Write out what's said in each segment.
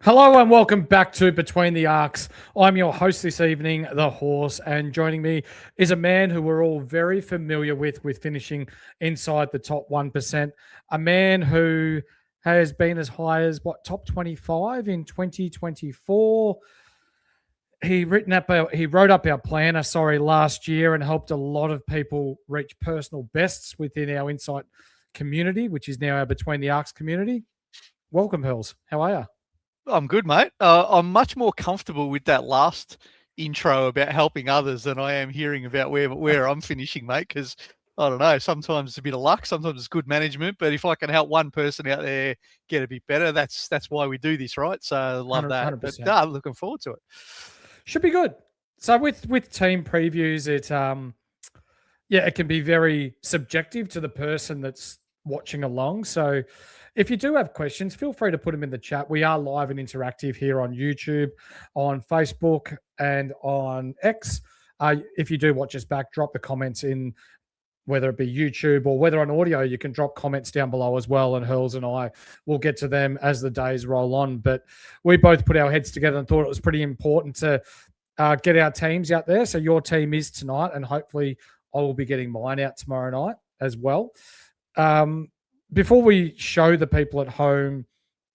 Hello and welcome back to Between the Arcs. I'm your host this evening, The Horse, and joining me is a man who we're all very familiar with finishing inside the top 1%, a man who has been as high as, top 25 in 2024. He wrote up our planner, last year and helped a lot of people reach personal bests within our Insight community, which is now our Between the Arcs community. Welcome, Hurls. How are you? I'm good, mate. I'm much more comfortable with that last intro about helping others than I am hearing about where I'm finishing, mate, because I don't know, sometimes it's a bit of luck, sometimes it's good management, but if I can help one person out there get a bit better, that's why we do this, right? So I love that. 100%. But I'm looking forward to it. Should be good. So with team previews, it can be very subjective to the person that's watching along. So if you do have questions, feel free to put them in the chat. We are live and interactive here on YouTube, on Facebook, and on X. If you do watch us back, drop the comments in, whether it be YouTube or whether on audio, you can drop comments down below as well, and Hurls and I will get to them as the days roll on. But we both put our heads together and thought it was pretty important to get our teams out there. So your team is tonight, and hopefully I will be getting mine out tomorrow night as well. Before we show the people at home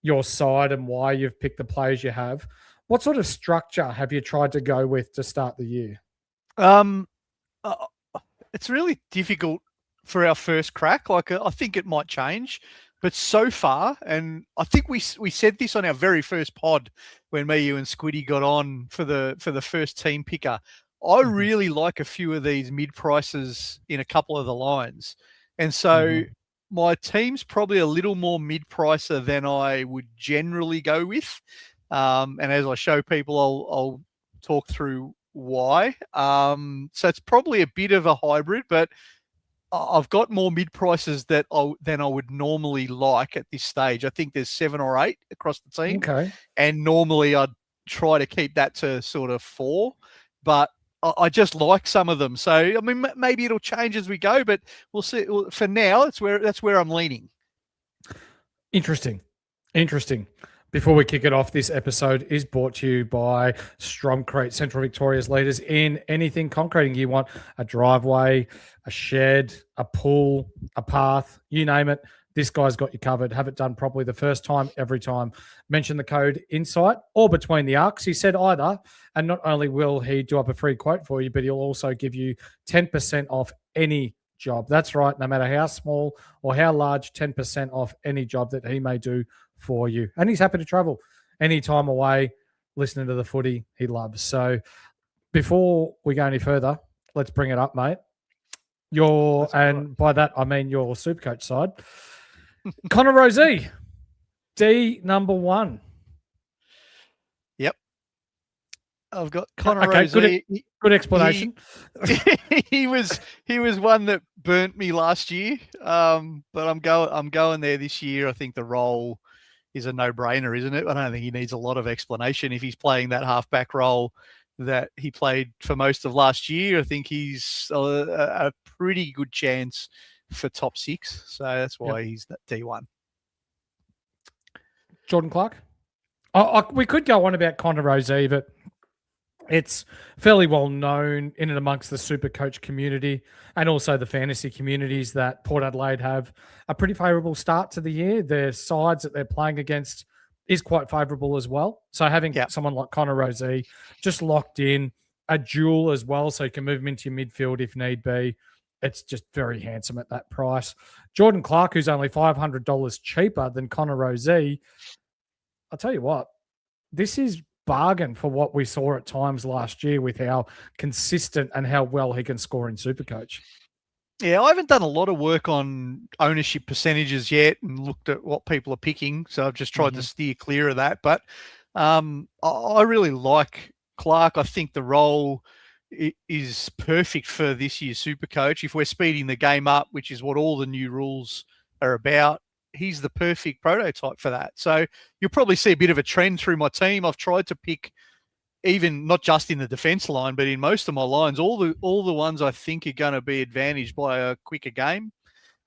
your side and why you've picked the players you have, what sort of structure have you tried to go with to start the year? It's really difficult for our first crack. I think it might change, but so far, and I think we said this on our very first pod when me, you, and Squiddy got on for the first team picker. I really like a few of these mid prices in a couple of the lines, and so my team's probably a little more mid pricer than I would generally go with. And as I show people, I'll talk through why. So it's probably a bit of a hybrid, but I've got more mid prices than I would normally like at this stage. I think there's 7 or 8 across the team. Okay. And normally I'd try to keep that to sort of 4, but I just like some of them. So, I mean, maybe it'll change as we go, but we'll see. For now, that's where I'm leaning. Interesting. Before we kick it off, this episode is brought to you by Strongcrete, Central Victoria's leaders in anything concreting. You want a driveway, a shed, a pool, a path, you name it. This guy's got you covered. Have it done properly the first time, every time. Mention the code INSIGHT or Between the Arcs. He said either. And not only will he do up a free quote for you, but he'll also give you 10% off any job. That's right. No matter how small or how large, 10% off any job that he may do for you. And he's happy to travel any time away, listening to the footy he loves. So before we go any further, let's bring it up, mate. By that, I mean your SuperCoach side. Connor Rozee, D number 1. Yep. I've got Connor Rozee. Good explanation. He was one that burnt me last year, but I'm going there this year. I think the role is a no-brainer, isn't it? I don't think he needs a lot of explanation. If he's playing that halfback role that he played for most of last year, I think he's a pretty good chance for top 6. So that's why he's that D1. Jordan Clark? We could go on about Connor Rozee, but it's fairly well known in and amongst the SuperCoach community and also the fantasy communities that Port Adelaide have a pretty favourable start to the year. Their sides that they're playing against is quite favourable as well. So having someone like Connor Rozee just locked in, a dual as well, so you can move him into your midfield if need be. It's just very handsome at that price. Jordan Clark, who's only $500 cheaper than Connor Rozee, I'll tell you what, this is bargain for what we saw at times last year with how consistent and how well he can score in SuperCoach. Yeah, I haven't done a lot of work on ownership percentages yet and looked at what people are picking, so I've just tried to steer clear of that. But I really like Clark. I think the role is perfect for this year's SuperCoach. If we're speeding the game up, which is what all the new rules are about, he's the perfect prototype for that. So you'll probably see a bit of a trend through my team. I've tried to pick, even not just in the defense line, but in most of my lines, all the ones I think are going to be advantaged by a quicker game.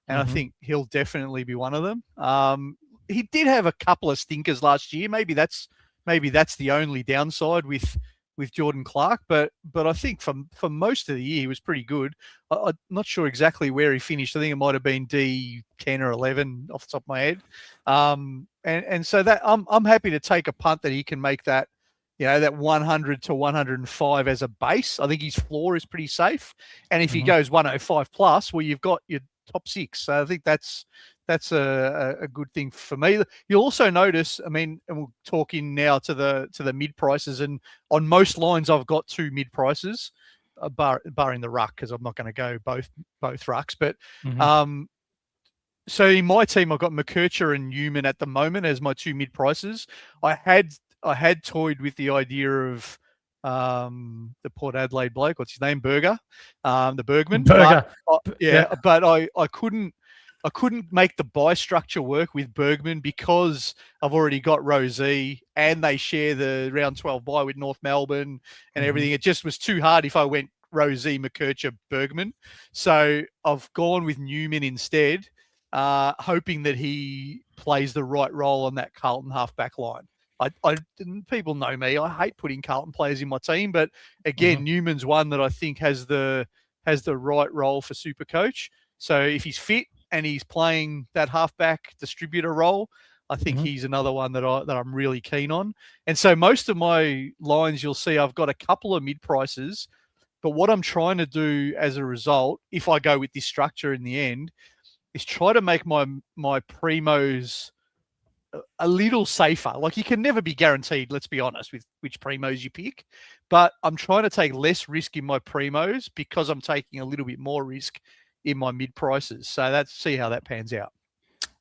And I think he'll definitely be one of them. He did have a couple of stinkers last year. Maybe that's maybe that's the only downside with Jordan Clark. But I think for most of the year he was pretty good. I'm not sure exactly where he finished. I think it might have been D10 or 11 off the top of my head. And so that I'm happy to take a punt that he can make that, that 100 to 105 as a base. I think his floor is pretty safe. And if he goes 105 plus, well, you've got your top six. So I think that's a good thing for me. You'll also notice, I mean, and we're talking now to the mid prices, and on most lines I've got 2 mid prices, barring the ruck, because I'm not going to go both rucks. But so in my team I've got McKercher and Newman at the moment as my 2 mid prices. I had toyed with the idea of the Port Adelaide bloke, what's his name, the Bergman. Burger. But I couldn't make the buy structure work with Bergman because I've already got Rosie and they share the round 12 buy with North Melbourne and everything. It just was too hard if I went Rosie, McKercher, Bergman. So I've gone with Newman instead, hoping that he plays the right role on that Carlton halfback line. People know me. I hate putting Carlton players in my team, but again, Newman's one that I think has the right role for SuperCoach. So if he's fit and he's playing that halfback distributor role, I think he's another one that I'm really keen on. And so most of my lines, you'll see I've got a couple of mid prices, but what I'm trying to do as a result, if I go with this structure in the end, is try to make my primos a little safer. Like, you can never be guaranteed, let's be honest, with which primos you pick, but I'm trying to take less risk in my primos because I'm taking a little bit more risk in my mid prices. So see how that pans out.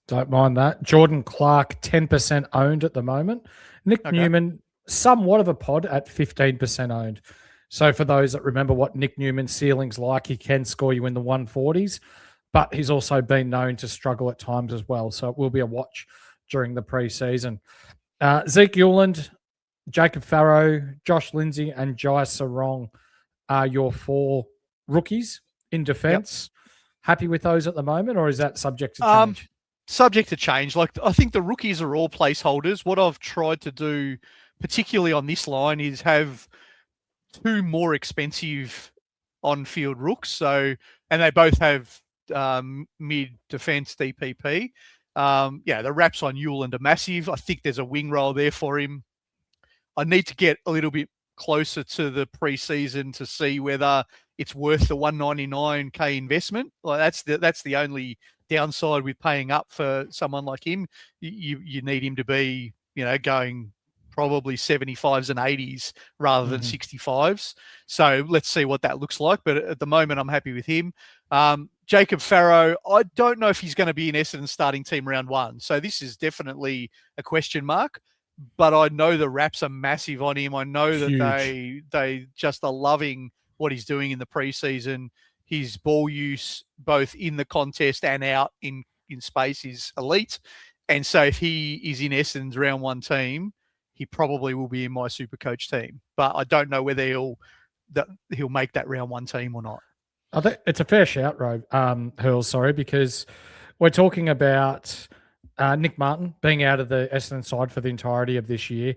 Don't mind that. Jordan Clark, 10% owned at the moment. Nick Newman, somewhat of a pod at 15% owned. So for those that remember what Nick Newman's ceiling's like, he can score you in the 140s, but he's also been known to struggle at times as well. So it will be a watch during the preseason. Zeke Euland, Jacob Farrow, Josh Lindsay, and Jai Sarong are your 4 rookies in defence. Yep. Happy with those at the moment, or is that subject to change? Subject to change. Like, I think the rookies are all placeholders. What I've tried to do, particularly on this line, is have 2 more expensive on-field rooks. So, and they both have mid-defence DPP. The wraps on Euland are massive. I think there's a wing role there for him. I need to get a little bit closer to the preseason to see whether it's worth the 199K investment. Like, that's the only downside with paying up for someone like him. You need him to be, going probably 75s and 80s rather than 65s. So let's see what that looks like. But at the moment, I'm happy with him. Jacob Farrow, I don't know if he's going to be in Essendon's starting team round 1. So this is definitely a question mark. But I know the wraps are massive on him. I know that they just are loving what he's doing in the preseason. His ball use, both in the contest and out in space, is elite. And so if he is in Essendon's round 1 team, he probably will be in my SuperCoach team. But I don't know whether he'll make that round 1 team or not. I think it's a fair shout, Hurls, because we're talking about Nick Martin being out of the Essendon side for the entirety of this year.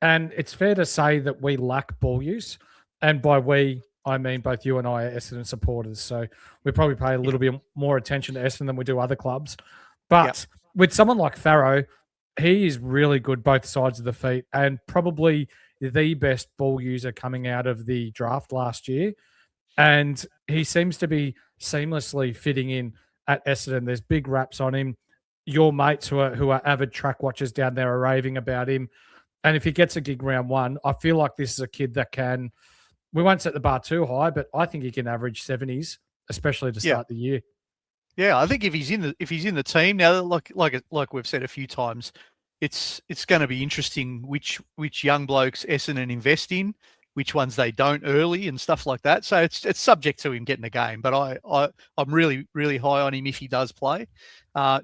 And it's fair to say that we lack ball use. And by we, I mean both you and I are Essendon supporters. So we probably pay a little bit more attention to Essendon than we do other clubs. But with someone like Farrow, he is really good both sides of the feet and probably the best ball user coming out of the draft last year. And he seems to be seamlessly fitting in at Essendon. There's big raps on him. Your mates who are avid track watchers down there are raving about him. And if he gets a gig round 1, I feel like this is a kid that can, we won't set the bar too high, but I think he can average 70s, especially to start the year. Yeah, I think if he's in the team now, like we've said a few times, it's going to be interesting which young blokes Essendon invest in, which ones they don't early and stuff like that. So it's subject to him getting a game, but I'm really, really high on him if he does play.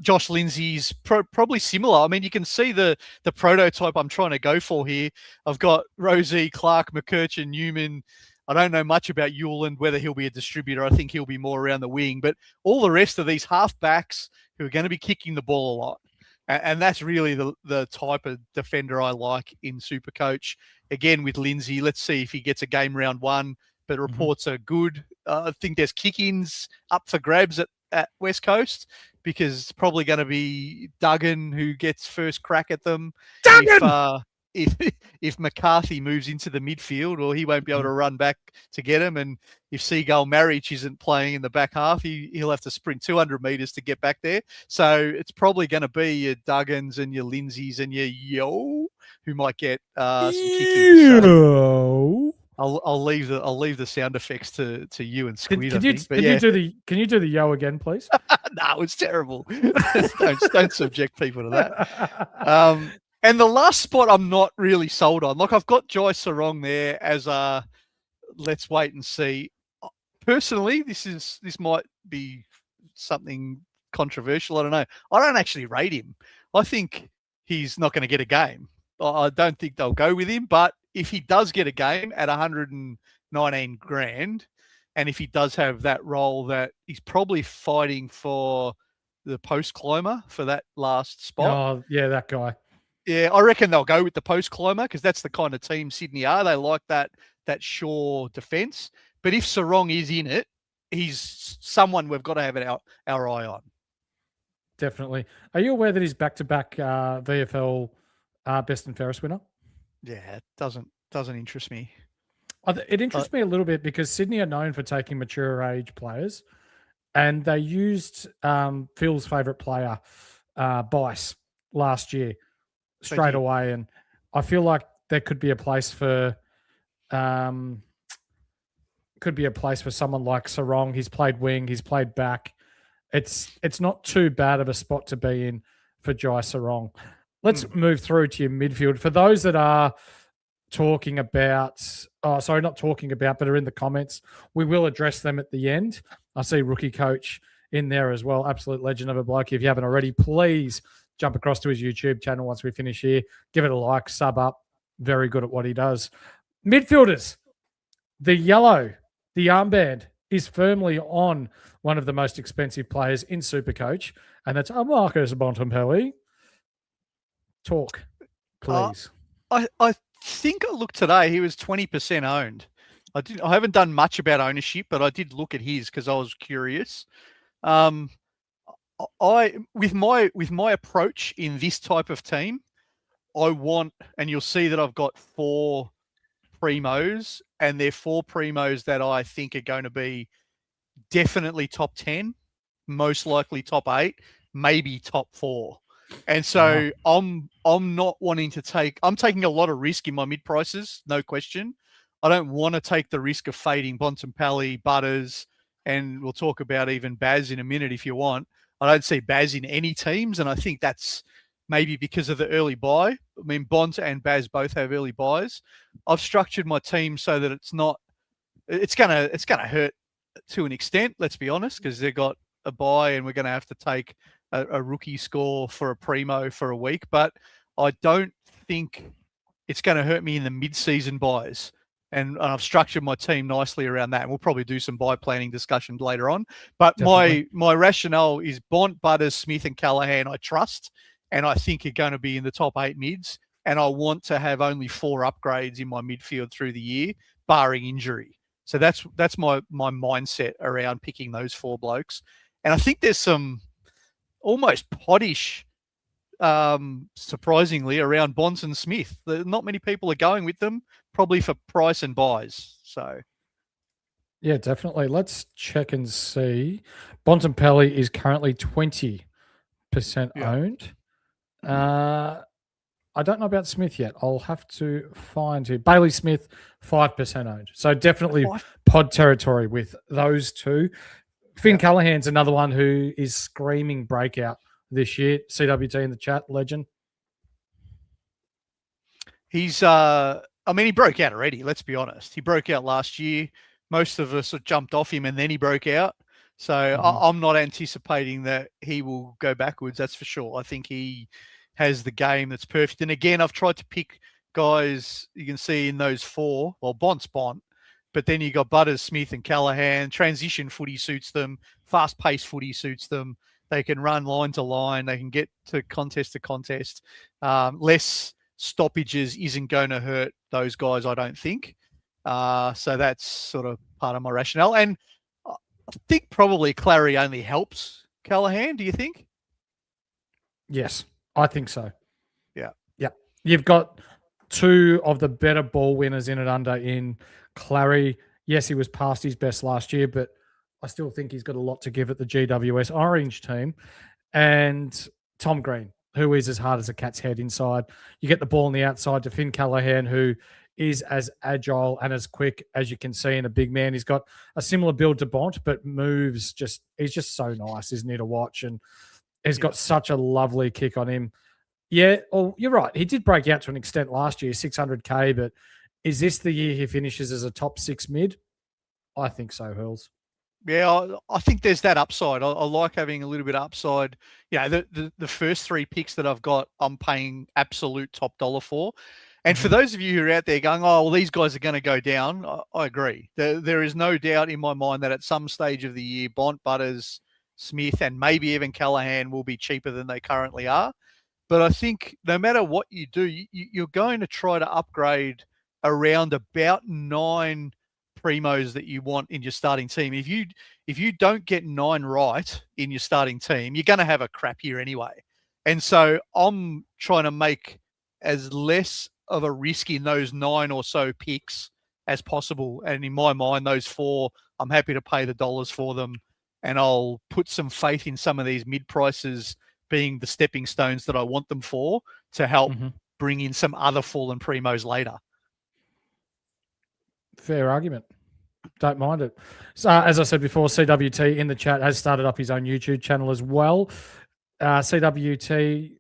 Josh Lindsay's probably similar. I mean, you can see the prototype I'm trying to go for here. I've got Rosie, Clark, McKercher, Newman. I don't know much about Euland, whether he'll be a distributor. I think he'll be more around the wing. But all the rest of these halfbacks who are going to be kicking the ball a lot, And that's really the type of defender I like in SuperCoach. Again, with Lindsay, let's see if he gets a game round one, but reports are good. I think there's kick-ins up for grabs at West Coast, because it's probably going to be Duggan who gets first crack at them. Duggan! If McCarthy moves into the midfield, or he won't be able to run back to get him, and if Seagull Marriage isn't playing in the back half, he'll have to sprint 200 metres to get back there. So it's probably going to be your Duggans and your Lindsays and your Yo who might get some kicking. So I'll leave the sound effects to you and Squid. Can you do the yo again, please? No, it's terrible. don't subject people to that. And the last spot I'm not really sold on. Like, I've got Jai Sarong there as a let's wait and see. Personally, this might be something controversial. I don't know. I don't actually rate him. I think he's not going to get a game. I don't think they'll go with him. But if he does get a game at 119 grand, and if he does have that role, that he's probably fighting for the post climber for that last spot. Oh, yeah, that guy. Yeah, I reckon they'll go with the post climber, because that's the kind of team Sydney are. They like that sure defence. But if Sarong is in it, he's someone we've got to have our eye on. Definitely. Are you aware that he's back-to-back VFL best and fairest winner? Yeah, it doesn't interest me. It interests me a little bit, because Sydney are known for taking mature age players, and they used Phil's favourite player, Bice, last year straight away. And I feel like there could be a place for someone like Sarong. He's played wing, he's played back. It's not too bad of a spot to be in for Jai Sarong. Let's move through to your midfield. For those that are talking about, but are in the comments, we will address them at the end. I see Rookie Coach in there as well. Absolute legend of a bloke. If you haven't already, please jump across to his YouTube channel once we finish here. Give it a like, sub up. Very good at what he does. Midfielders. The yellow, the armband, is firmly on one of the most expensive players in SuperCoach, and that's Marcus Bontempelli. Talk, please. I think I looked today, he was 20% owned. I haven't done much about ownership, but I did look at his because I was curious. With my approach in this type of team, I want, and you'll see that I've got 4 primos, and they're 4 primos that I think are going to be definitely top 10, most likely top 8, maybe top 4. And so I'm not wanting to I'm taking a lot of risk in my mid prices, no question. I don't want to take the risk of fading Bontempelli, Butters, and we'll talk about even Baz in a minute if you want. I don't see Baz in any teams, and I think that's maybe because of the early buy. I mean, Bont and Baz both have early buys. I've structured my team so that it's gonna hurt to an extent, let's be honest, because they've got a buy and we're going to have to take a rookie score for a primo for a week. But I don't think it's going to hurt me in the mid-season buys. And I've structured my team nicely around that. And we'll probably do some buy planning discussion later on. But my rationale is Bont, Butters, Smith and Callahan I trust. And I think are going to be in the top 8 mids. And I want to have only 4 upgrades in my midfield through the year, barring injury. So that's my mindset around picking those 4 blokes. And I think there's some almost pottish, surprisingly, around Bonds and Smith. Not many people are going with them, probably for price and buys. So, yeah, definitely. Let's check and see. Bontempelli is currently 20% owned. I don't know about Smith yet. I'll have to find him. Bailey Smith, 5% owned. So definitely pod territory with those 2. Finn Callahan's another one who is screaming breakout this year. CWT in the chat, legend. He's, he broke out already, let's be honest. He broke out last year. Most of us jumped off him and then he broke out. So I'm not anticipating that he will go backwards, that's for sure. I think he has the game that's perfect. And again, I've tried to pick guys you can see in those 4. Well, Bont's Bont, but then you got Butters, Smith and Callahan. Transition footy suits them. Fast-paced footy suits them. They can run line to line. They can get to contest. Less stoppages isn't going to hurt those guys, I don't think. So that's sort of part of my rationale. And I think probably Clary only helps Callaghan. Do you think? Yes, I think so. Yeah. Yeah. You've got two of the better ball winners in it under in Clary. Yes, he was past his best last year, but I still think he's got a lot to give at the GWS Orange team. And Tom Green, who is as hard as a cat's head inside. You get the ball on the outside to Finn Callaghan, who is as agile and as quick as you can see in a big man. He's got a similar build to Bont, but moves he's just so nice, isn't he, to watch? And he's got such a lovely kick on him. Yeah, well, you're right. He did break out to an extent last year, 600K, but is this the year he finishes as a top 6 mid? I think so, Hurls. Yeah, I think there's that upside. I like having a little bit of upside. Yeah, the first 3 picks that I've got, I'm paying absolute top dollar for. And for those of you who are out there going, oh, well, these guys are going to go down, I agree. There is no doubt in my mind that at some stage of the year, Bont, Butters, Smith, and maybe even Callaghan will be cheaper than they currently are. But I think no matter what you do, you're going to try to upgrade around about 9 primos that you want in your starting team. If you don't get 9 right in your starting team, you're going to have a crap year anyway. And so I'm trying to make as less of a risk in those 9 or so picks as possible. And in my mind, those 4, I'm happy to pay the dollars for them. And I'll put some faith in some of these mid prices being the stepping stones that I want them for to help bring in some other fallen primos later. Fair argument. Don't mind it. So, as I said before, CWT in the chat has started up his own YouTube channel as well. CWT,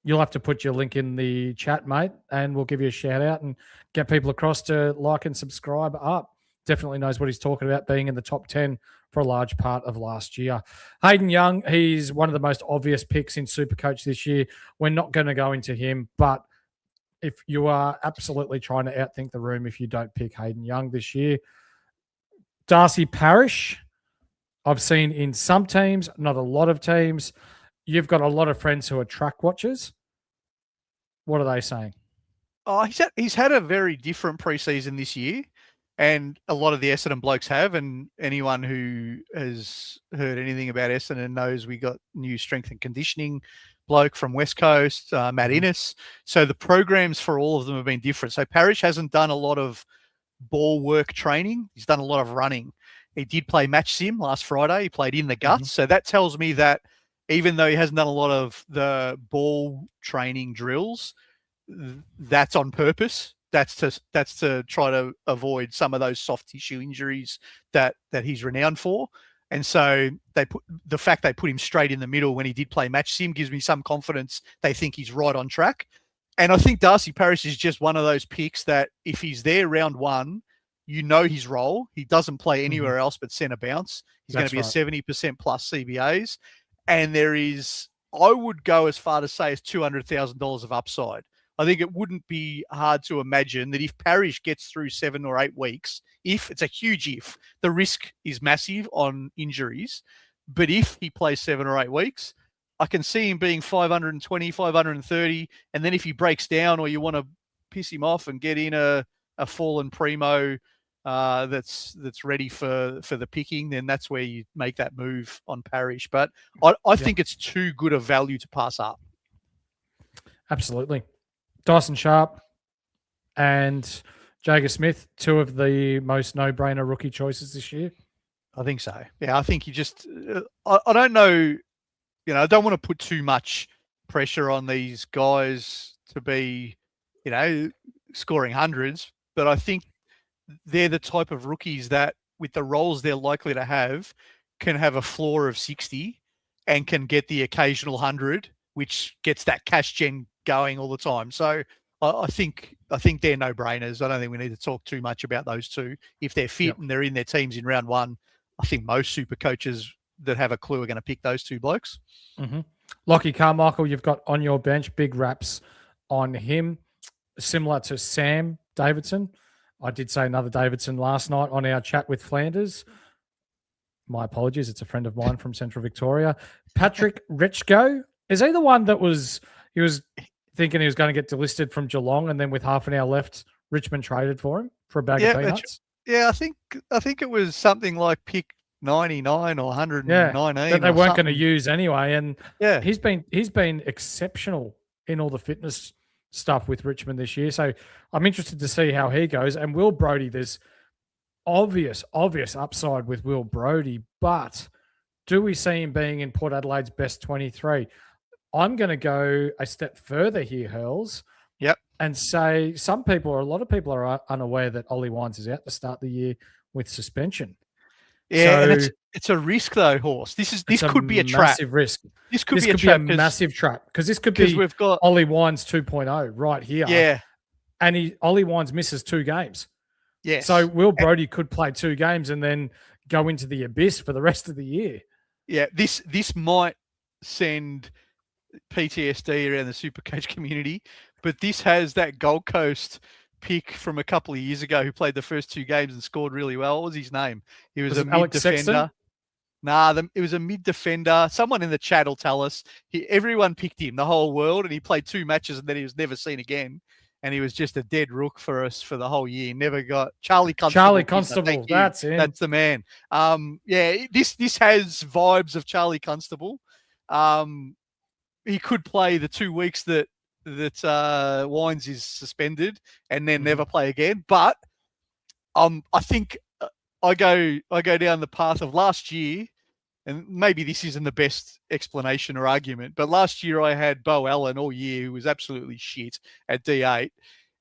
you'll have to put your link in the chat, mate, and we'll give you a shout out and get people across to like and subscribe up. Definitely knows what he's talking about, being in the top 10 for a large part of last year. Hayden Young, he's one of the most obvious picks in SuperCoach this year. We're not going to go into him, but if you are absolutely trying to outthink the room if you don't pick Hayden Young this year. Darcy Parish, I've seen in some teams, not a lot of teams. You've got a lot of friends who are track watchers. What are they saying? Oh, he's had a very different preseason this year, and a lot of the Essendon blokes have. And anyone who has heard anything about Essendon knows we got new strength and conditioning bloke from West Coast, Matt Innes. So the programs for all of them have been different. So Parish hasn't done a lot of ball work training. He's done a lot of running. He did play match sim last Friday. He played in the guts. So that tells me that even though he hasn't done a lot of the ball training drills, that's on purpose. That's to try to avoid some of those soft tissue injuries that he's renowned for. And so the fact they put him straight in the middle when he did play match sim gives me some confidence they think he's right on track. And I think Darcy Parish is just one of those picks that if he's there round 1, you know his role. He doesn't play anywhere else but centre bounce. He's going to be a 70% plus CBAs. And I would go as far to say as $200,000 of upside. I think it wouldn't be hard to imagine that if Parish gets through 7 or 8 weeks, it's a huge if, the risk is massive on injuries. But if he plays 7 or 8 weeks, I can see him being 520, 530. And then if he breaks down or you want to piss him off and get in a fallen primo that's ready for the picking, then that's where you make that move on Parish. But I think it's too good a value to pass up. Absolutely. Dyson Sharp and Jager Smith, 2 of the most no-brainer rookie choices this year. I think so. Yeah, I think you just I don't know. I don't want to put too much pressure on these guys to be, scoring hundreds, but I think they're the type of rookies that with the roles they're likely to have can have a floor of 60 and can get the occasional 100, which gets that cash gen going all the time. So I think they're no-brainers. I don't think we need to talk too much about those 2. If they're fit and they're in their teams in round 1, I think most super coaches that have a clue are going to pick those 2 blokes. Lockie Carmichael, you've got on your bench, big raps on him, similar to Sam Davidson. I did say another Davidson last night on our chat with Flanders. My apologies. It's a friend of mine from Central Victoria. Patrick Richgo. Is he the one that he was thinking he was going to get delisted from Geelong, and then with half an hour left, Richmond traded for him for a bag of peanuts? Yeah, I think it was something like pick 99 or 119 that they weren't going to something. use anyway. And Yeah, he's been exceptional in all the fitness stuff with Richmond this year. So I'm interested to see how he goes. And Will Brodie, there's obvious upside with Will Brodie, but do we see him being in Port Adelaide's best 23? I'm going to go a step further here, Hurls. Yep. And say a lot of people are unaware that Ollie Wines is out to start the year with suspension. Yeah, so, and it's a risk though, Horse. This could be a trap. Massive risk. This could be a massive trap because this could be we've got Ollie Wines 2.0 right here. Yeah, and Ollie Wines misses 2 games. Yes. So Will Brodie could play 2 games and then go into the abyss for the rest of the year. Yeah, this might send PTSD around the SuperCoach community, but this has that Gold Coast pick from a couple of years ago who played the first 2 games and scored really well. What was his name? He was a mid defender. It was a mid defender. Someone in the chat will tell us. Everyone picked him, the whole world, and he played 2 matches and then he was never seen again. And he was just a dead rook for us for the whole year. Never got Charlie Constable. That's him. That's the man. This has vibes of Charlie Constable. He could play the 2 weeks that Wines is suspended and then never play again. But I think I go down the path of last year, and maybe this isn't the best explanation or argument, but last year I had Bo Allen all year, who was absolutely shit at D8.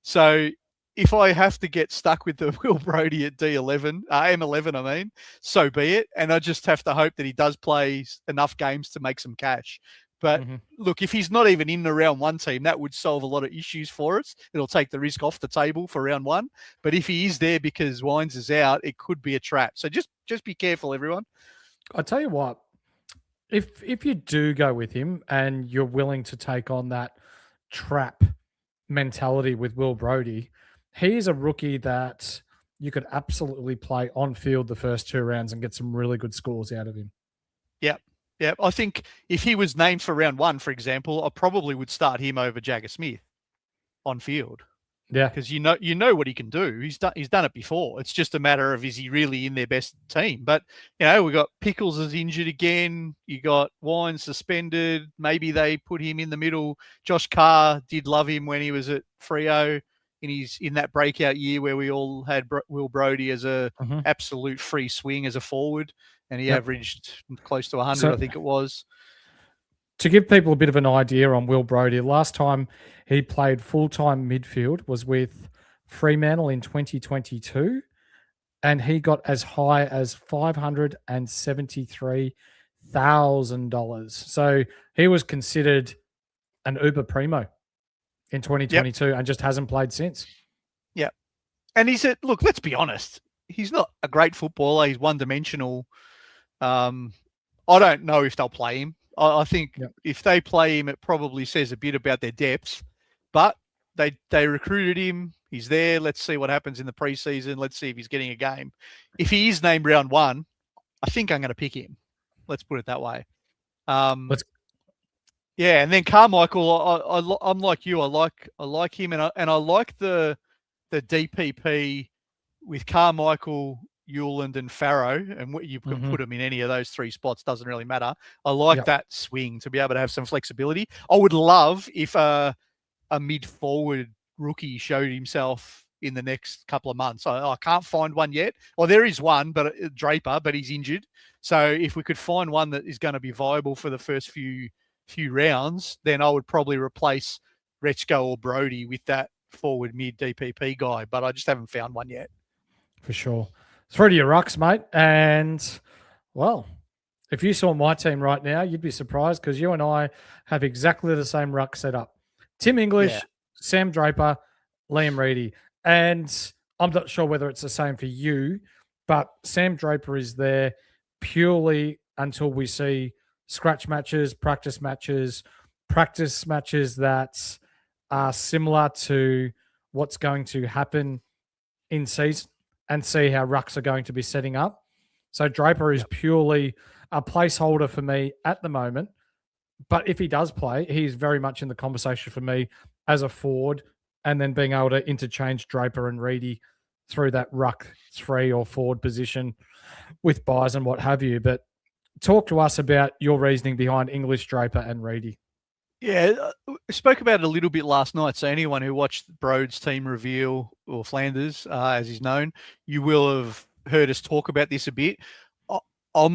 So if I have to get stuck with the Will Brodie at D11, M11, I mean, so be it. And I just have to hope that he does play enough games to make some cash. But look, if he's not even in the round 1 team, that would solve a lot of issues for us. It'll take the risk off the table for round 1. But if he is there because Wines is out, it could be a trap. So just be careful, everyone. I tell you what, if you do go with him and you're willing to take on that trap mentality with Will Brodie, he's a rookie that you could absolutely play on field the first 2 rounds and get some really good scores out of him. Yep. Yeah, I think if he was named for round 1, for example, I probably would start him over Jagger Smith on field. Yeah, because you know what he can do. He's done it before. It's just a matter of, is he really in their best team? But we got Pickles is injured again. You got Wine suspended. Maybe they put him in the middle. Josh Carr did love him when he was at Freo in that breakout year where we all had Will Brodie as a absolute free swing as a forward, and he averaged close to 100, I think it was. To give people a bit of an idea on Will Brodie, last time he played full-time midfield was with Fremantle in 2022, and he got as high as $573,000. So he was considered an uber primo in 2022 and just hasn't played since. Yeah. And look, let's be honest, he's not a great footballer. He's one-dimensional. I don't know if they'll play him. I think if they play him, it probably says a bit about their depth. But they recruited him. He's there. Let's see what happens in the preseason. Let's see if he's getting a game. If he is named round 1, I think I'm going to pick him. Let's put it that way. And then Carmichael, I'm like you. I like him, and I like the DPP with Carmichael, Euland and Farrow, and what you can put them in any of those 3 spots, doesn't really matter. I like that swing to be able to have some flexibility. I would love if a mid-forward rookie showed himself in the next couple of months. I can't find one yet. Well, there is one, but Draper, but he's injured. So if we could find one that is going to be viable for the first few rounds, then I would probably replace Rechko or Brodie with that forward mid DPP guy, but I just haven't found one yet. For sure. Through to your rucks, mate. And, well, if you saw my team right now, you'd be surprised because you and I have exactly the same ruck set up. Tim English, Sam Draper, Liam Reedy. And I'm not sure whether it's the same for you, but Sam Draper is there purely until we see scratch matches, practice matches that are similar to what's going to happen in season, and see how rucks are going to be setting up. So Draper is purely a placeholder for me at the moment. But if he does play, he's very much in the conversation for me as a forward, and then being able to interchange Draper and Reedy through that ruck 3 or forward position with buys and what have you. But talk to us about your reasoning behind English, Draper, and Reedy. Yeah, I spoke about it a little bit last night. So anyone who watched Broad's team reveal, or Flanders, as he's known, you will have heard us talk about this a bit.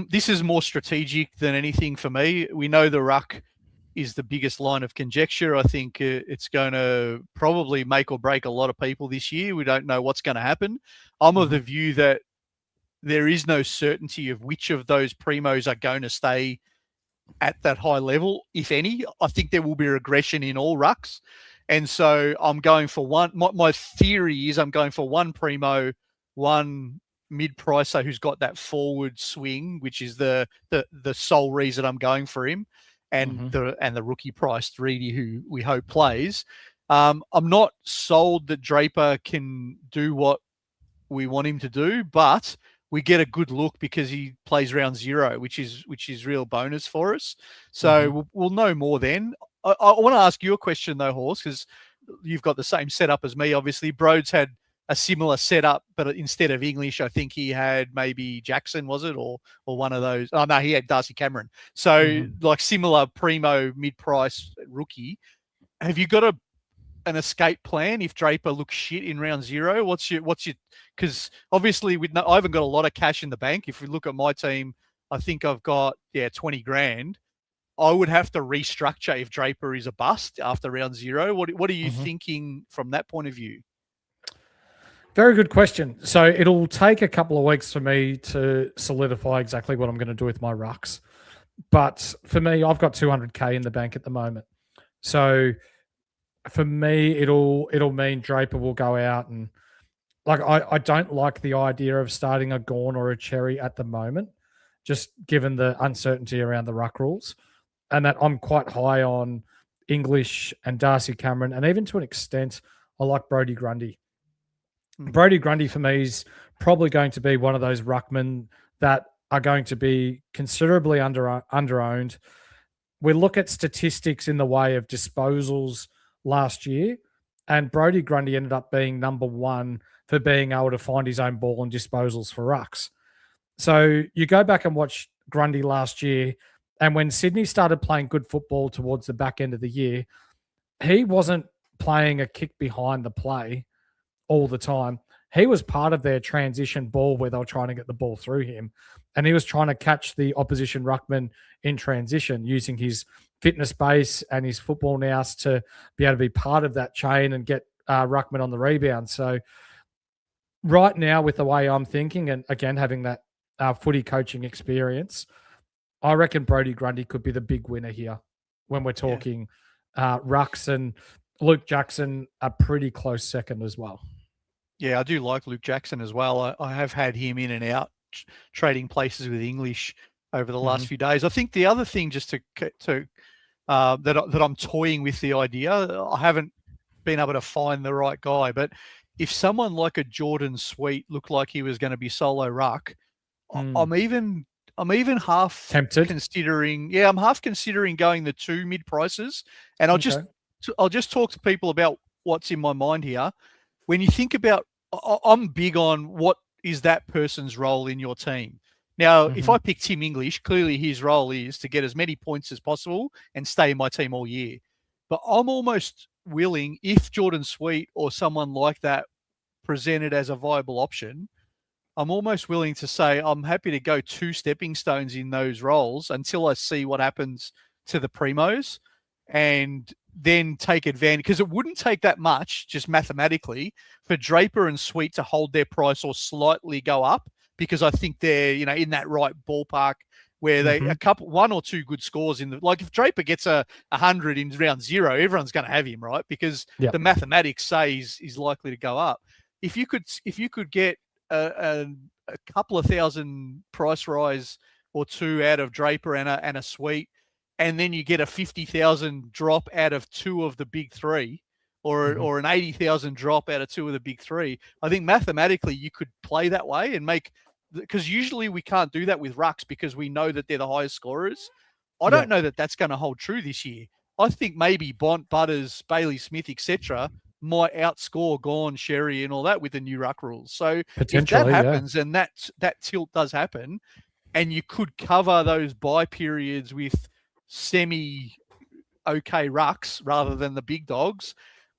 This is more strategic than anything for me. We know the ruck is the biggest line of conjecture. I think it's going to probably make or break a lot of people this year. We don't know what's going to happen. I'm of the view that there is no certainty of which of those primos are going to stay at that high level, if any. I think there will be regression in all rucks. And so I'm going for one. My theory is I'm going for one primo, one mid-pricer who's got that forward swing, which is the sole reason I'm going for him, and the rookie priced Reedy, who we hope plays. I'm not sold that Draper can do what we want him to do, but we get a good look because he plays round 0, which is real bonus for us. So we'll know more then. I want to ask you a question though, Horse, because you've got the same setup as me. Obviously, Broads had a similar setup, but instead of English, I think he had maybe Jackson, was it, or one of those? Oh no, he had Darcy Cameron. So like similar primo mid-price rookie. Have you got an escape plan if Draper looks shit in round 0? What's your? Because obviously I haven't got a lot of cash in the bank. If we look at my team, I think I've got 20 grand. I would have to restructure if Draper is a bust after round 0. What are you thinking from that point of view? Very good question. So it'll take a couple of weeks for me to solidify exactly what I'm going to do with my rucks. But for me, I've got 200K in the bank at the moment. So for me, it'll mean Draper will go out, and like I don't like the idea of starting a Gorn or a Cherry at the moment, just given the uncertainty around the ruck rules, and that I'm quite high on English and Darcy Cameron, and even to an extent, I like Brodie Grundy. Brodie Grundy for me is probably going to be one of those ruckmen that are going to be considerably underowned. We look at statistics in the way of disposals last year, and Brodie Grundy ended up being number 1 for being able to find his own ball and disposals for rucks. So you go back and watch Grundy last year, and when Sydney started playing good football towards the back end of the year, he wasn't playing a kick behind the play all the time. He was part of their transition ball where they were trying to get the ball through him, and he was trying to catch the opposition ruckman in transition using his fitness base and his football nous to be able to be part of that chain and get ruckman on the rebound. So right now, with the way I'm thinking, and again, having that footy coaching experience, I reckon Brodie Grundy could be the big winner here when we're talking rucks, and Luke Jackson a pretty close second as well. Yeah, I do like Luke Jackson as well. I have had him in and out trading places with English over the last few days. I think the other thing, just that I'm toying with the idea, I haven't been able to find the right guy, but if someone like a Jordan Sweet looked like he was going to be solo ruck, I'm even half tempted, considering. Yeah, I'm half considering going the 2 mid prices, and I'll just talk to people about what's in my mind here. When you think about, I'm big on what is that person's role in your team. Now, if I pick Tim English, clearly his role is to get as many points as possible and stay in my team all year. But I'm almost willing, if Jordan Sweet or someone like that presented as a viable option, I'm almost willing to say I'm happy to go 2 stepping stones in those roles until I see what happens to the primos, and then take advantage, because it wouldn't take that much, just mathematically, for Draper and Sweet to hold their price or slightly go up, because I think they're, in that right ballpark where they one or two good scores in the, like if Draper gets 100 in round 0, everyone's going to have him, right? Because the mathematics say he's likely to go up. If you could get a couple of thousand price rise or 2 out of Draper and a Sweet, and then you get a 50,000 drop out of 2 of the big 3, or an 80,000 drop out of 2 of the big 3. I think mathematically you could play that way and make because usually we can't do that with rucks because we know that they're the highest scorers. I Yeah. don't know that that's going to hold true this year. I think maybe Bont, Butters, Bailey Smith, etc., might outscore Gorn, Sherry, and all that with the new ruck rules. So if that Potentially, yeah. happens, and that tilt does happen, and you could cover those bye periods with semi okay rucks rather than the big dogs,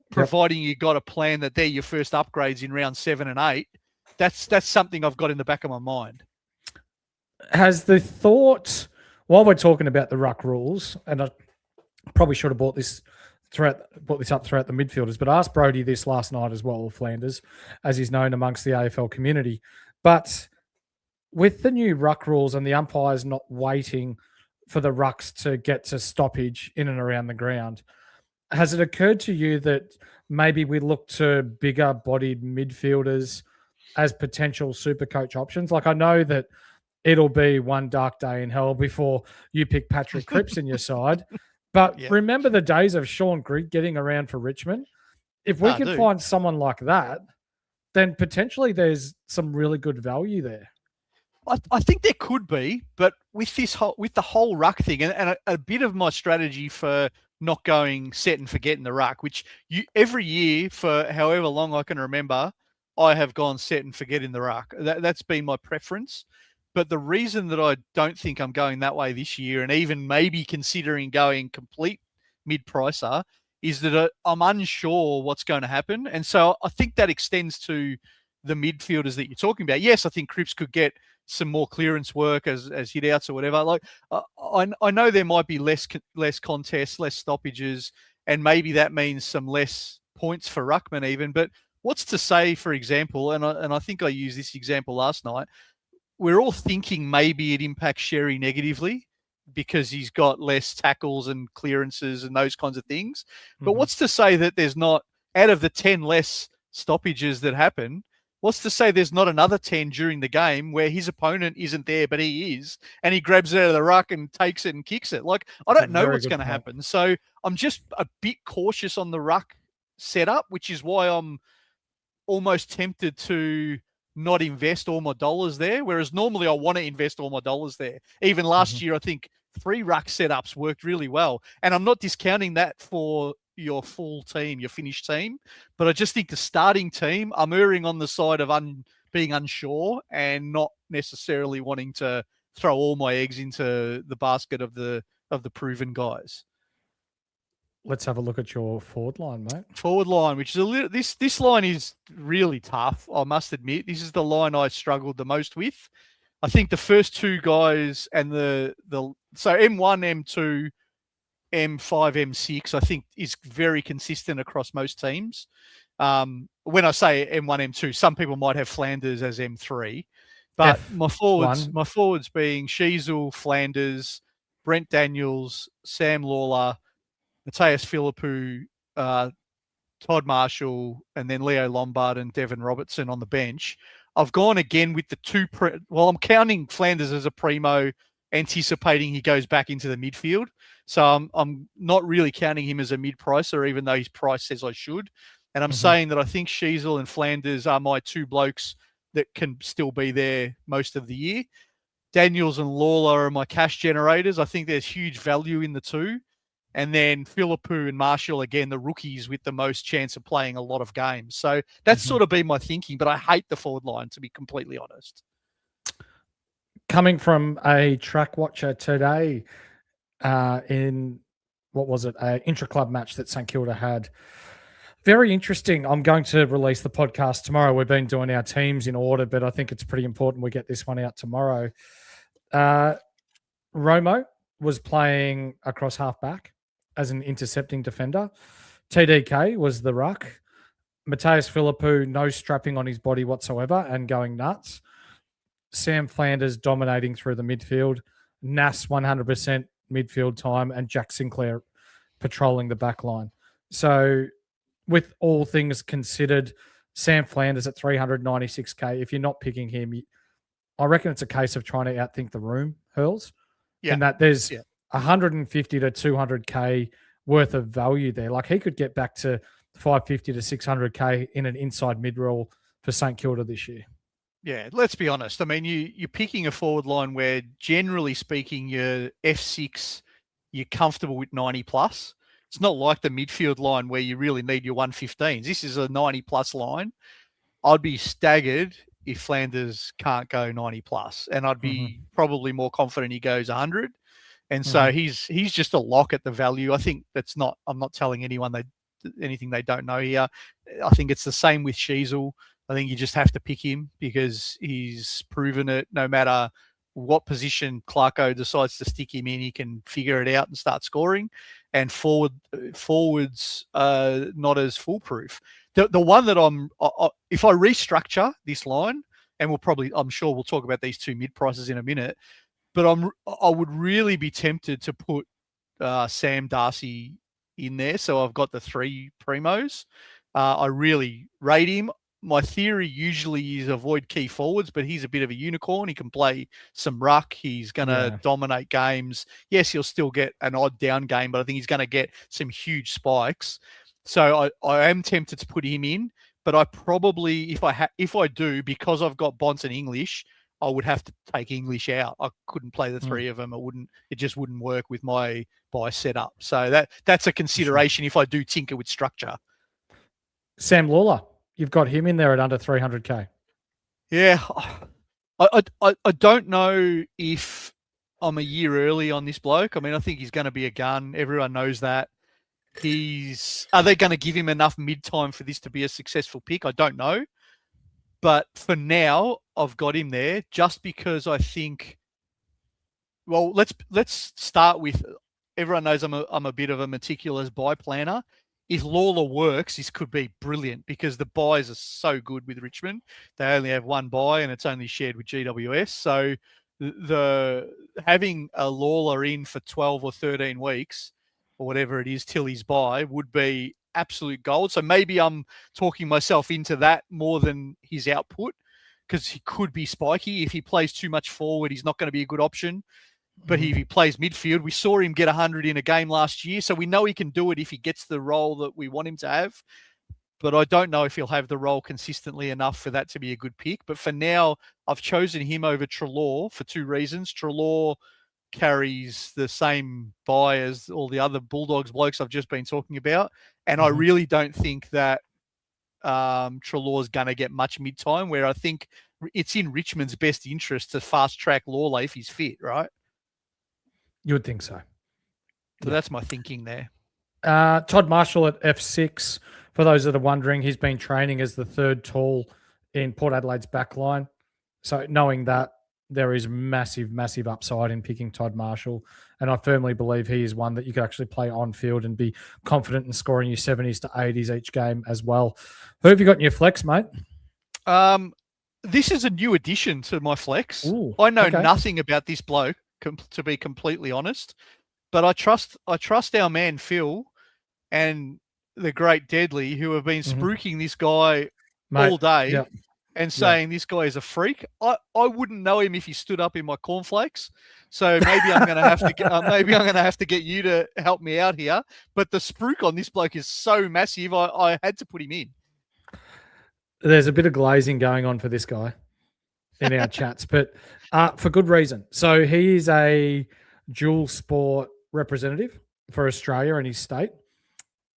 providing you got a plan that they're your first upgrades in round 7 and 8. That's something I've up in the back of my mind. Has the thought, while we're talking about the ruck rules, and I probably should have brought this up throughout the midfielders, but I asked Brody this last night as well, Flanders, as he's known amongst the AFL community. But with the new ruck rules and the umpires not waiting for the rucks to get to stoppage in and around the ground, has it occurred to you that maybe we look to bigger bodied midfielders as potential super coach options? Like, I know that it'll be one dark day in hell before you pick Patrick Cripps in your side. But remember the days of Sean Grigg getting around for Richmond? If we can find someone like that, then potentially there's some really good value there. I think there could be, but with the whole ruck thing, and a bit of my strategy for not going set and forget in the ruck, which every year for however long I can remember, I have gone set and forget in the ruck. That's been my preference. But the reason that I don't think I'm going that way this year, and even maybe considering going complete mid-pricer, is that I'm unsure what's going to happen. And so I think that extends to the midfielders that you're talking about. Yes, I think Cripps could get some more clearance work as hit outs or whatever. Like I know there might be less contests, less stoppages, and maybe that means some less points for ruckman even. But what's to say, for example, and I think I used this example last night, we're all thinking maybe it impacts Sherry negatively because he's got less tackles and clearances and those kinds of things. But what's to say that there's not, out of the 10 less stoppages that happen, what's to say there's not another 10 during the game where his opponent isn't there, but he is, and he grabs it out of the ruck and takes it and kicks it? Like, I don't know what's going to happen. So I'm just a bit cautious on the ruck setup, which is why I'm almost tempted to not invest all my dollars there, whereas normally I want to invest all my dollars there. Even last year, I think 3 ruck setups worked really well. And I'm not discounting that for your full team, your finished team, but I just think the starting team, I'm erring on the side of being unsure and not necessarily wanting to throw all my eggs into the basket of the proven guys. Let's have a look at your forward line, mate. Forward line, which is this line is really tough, I must admit. This is the line I struggled the most with. I think the first 2 guys and so M1, M2, M5, M6, I think is very consistent across most teams. When I say M1, M2, some people might have Flanders as M3, but my forwards being Sheasel, Flanders, Brent Daniels, Sam Lawler, Mateus Philippou, Todd Marshall, and then Leo Lombard and Devon Robertson on the bench. I've gone again with the 2. I'm counting Flanders as a primo, anticipating he goes back into the midfield. So I'm not really counting him as a mid-pricer, even though his price says I should. And I'm saying that I think Sheasel and Flanders are my 2 blokes that can still be there most of the year. Daniels and Lawler are my cash generators. I think there's huge value in the 2. And then Philippou and Marshall, again, the rookies with the most chance of playing a lot of games. So that's sort of been my thinking, but I hate the forward line, to be completely honest. Coming from a track watcher today in, what was it, an intra-club match that St Kilda had. Very interesting. I'm going to release the podcast tomorrow. We've been doing our teams in order, but I think it's pretty important we get this one out tomorrow. Romo was playing across half-back as an intercepting defender. TDK was the ruck. Mateus Philippou, no strapping on his body whatsoever and going nuts. Sam Flanders dominating through the midfield. Nass 100% midfield time, and Jack Sinclair patrolling the back line. So with all things considered, Sam Flanders at 396K, if you're not picking him, I reckon it's a case of trying to outthink the room, Hurls. Yeah. And that there's 150 to 200K worth of value there. Like, he could get back to 550 to 600K in an inside mid-roll for St Kilda this year. Yeah, let's be honest. I mean, you're picking a forward line where, generally speaking, your F6, you're comfortable with 90 plus. It's not like the midfield line where you really need your 115s. This is a 90 plus line. I'd be staggered if Flanders can't go 90 plus, and I'd be probably more confident he goes 100. And so he's just a lock at the value. I think I'm not telling anyone anything they don't know here. I think it's the same with Sheasel. I think you just have to pick him because he's proven it. No matter what position Clarko decides to stick him in, he can figure it out and start scoring. And forwards not as foolproof. The one that if I restructure this line, and I'm sure we'll talk about these two mid prices in a minute, but I would really be tempted to put Sam Darcy in there. So I've got the 3 primos. I really rate him. My theory usually is avoid key forwards, but he's a bit of a unicorn. He can play some ruck. He's going to dominate games. Yes, he'll still get an odd down game, but I think he's going to get some huge spikes. So I am tempted to put him in, but I probably, if I do, because I've got Bonds and English, I would have to take English out. I couldn't play the 3 of them. It just wouldn't work with my buy setup. So that's a consideration if I do tinker with structure. Sam Lawler, you've got him in there at under 300K. Yeah. I don't know if I'm a year early on this bloke. I mean, I think he's going to be a gun. Everyone knows that. Are they going to give him enough mid-time for this to be a successful pick? I don't know. But for now, I've got him there just because I think. Well, let's start with. Everyone knows I'm a bit of a meticulous buy planner. If Lawler works, this could be brilliant because the buys are so good with Richmond. They only have one buy and it's only shared with GWS. So having a Lawler in for 12 or 13 weeks or whatever it is till his buy would be absolute gold. So maybe I'm talking myself into that more than his output because he could be spiky. If he plays too much forward, he's not going to be a good option. But if he plays midfield, we saw him get 100 in a game last year. So we know he can do it if he gets the role that we want him to have. But I don't know if he'll have the role consistently enough for that to be a good pick. But for now, I've chosen him over Treloar for 2 reasons. Treloar carries the same buy as all the other Bulldogs blokes I've just been talking about. And I really don't think that Treloar's going to get much mid-time, where I think it's in Richmond's best interest to fast-track Lawler if he's fit, right? You would think so. So that's my thinking there. Todd Marshall at F6. For those that are wondering, he's been training as the 3rd tall in Port Adelaide's backline. So knowing that, there is massive, massive upside in picking Todd Marshall. And I firmly believe he is one that you could actually play on field and be confident in scoring your 70s to 80s each game as well. Who have you got in your flex, mate? This is a new addition to my flex. Ooh, I know nothing about this bloke, to be completely honest, but I trust our man Phil and the great Deadly, who have been spruiking this guy all day and saying this guy is a freak. I wouldn't know him if he stood up in my cornflakes. So maybe I'm going to have to get you to help me out here. But the spruik on this bloke is so massive, I had to put him in. There's a bit of glazing going on for this guy in our chats, but for good reason. So he is a dual sport representative for Australia and his state.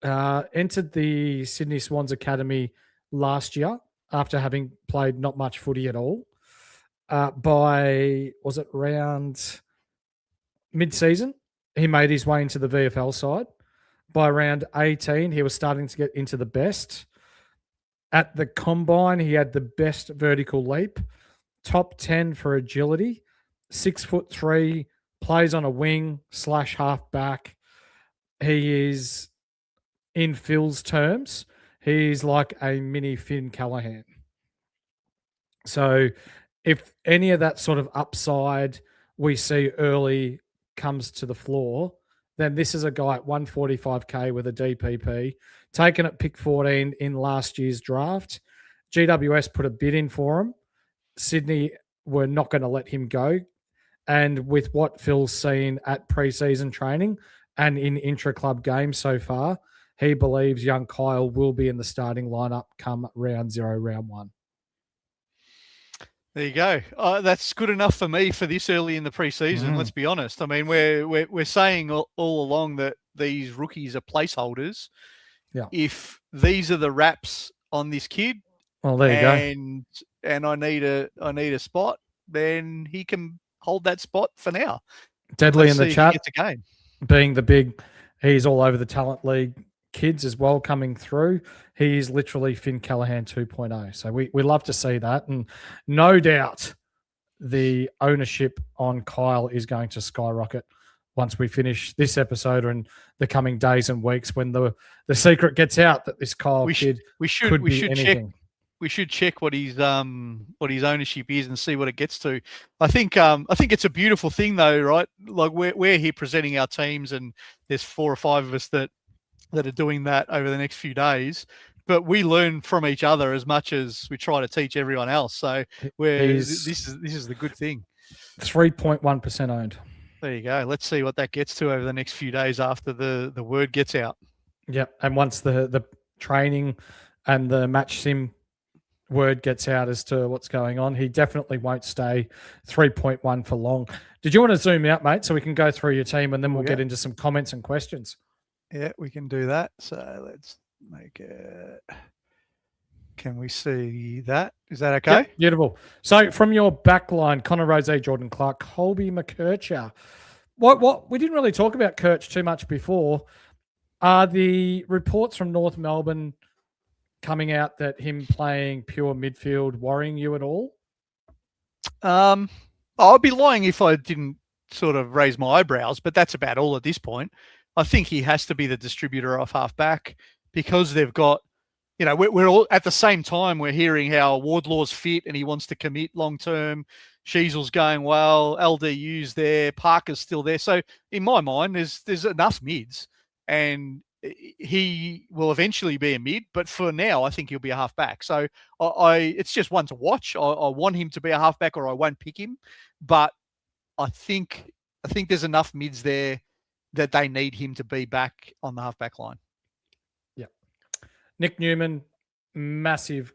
Entered the Sydney Swans Academy last year after having played not much footy at all. Was it around mid-season? He made his way into the VFL side. By around 18, he was starting to get into the best. At the combine, he had the best vertical leap, top 10 for agility, 6'3", plays on a wing / half back. He is, in Phil's terms, he's like a mini Finn Callahan. So if any of that sort of upside we see early comes to the floor, then this is a guy at 145K with a DPP, taken at pick 14 in last year's draft. GWS put a bid in for him. Sydney were not going to let him go. And with what Phil's seen at preseason training and in intra-club games so far, he believes young Kyle will be in the starting lineup come round 0, round 1. There you go. That's good enough for me for this early in the preseason. Let's be honest. I mean, we're saying all along that these rookies are placeholders. Yeah. If these are the wraps on this kid, well, there you and I need a spot, then he can hold that spot for now. Deadly in the chat, gets a game. Being the big, he's all over the talent league kids as well coming through. He's literally Finn Callahan 2.0. So we love to see that. And no doubt the ownership on Kyle is going to skyrocket once we finish this episode and the coming days and weeks when the secret gets out that this Kyle kid could be anything. We should check what his ownership is and see what it gets to. I think it's a beautiful thing though, right? Like we're here presenting our teams, and there's 4 or 5 of us that are doing that over the next few days. But we learn from each other as much as we try to teach everyone else. So this is the good thing. 3.1% owned. There you go. Let's see what that gets to over the next few days after the word gets out. Yep, and once the training and the match sim word gets out as to what's going on, he definitely won't stay 3.1 for long. Did you want to zoom out, mate, so we can go through your team and then we'll get into some comments and questions? Yeah, we can do that. So let's make it. Can we see that? Is that okay? Yep, beautiful. So from your back line, Connor Rose, Jordan Clark, Colby McKercher. What we didn't really talk about Kirch too much before. Are the reports from North Melbourne coming out that him playing pure midfield worrying you at all? I'd be lying if I didn't sort of raise my eyebrows, but that's about all at this point. I think he has to be the distributor off half-back because they've got, we're all at the same time, we're hearing how Wardlaw's fit and he wants to commit long-term. Sheasel's going well, LDU's there, Parker's still there. So in my mind, there's enough mids, and he will eventually be a mid, but for now, I think he'll be a halfback. So it's just one to watch. I want him to be a halfback, or I won't pick him. But I think there's enough mids there that they need him to be back on the halfback line. Yeah. Nick Newman, massive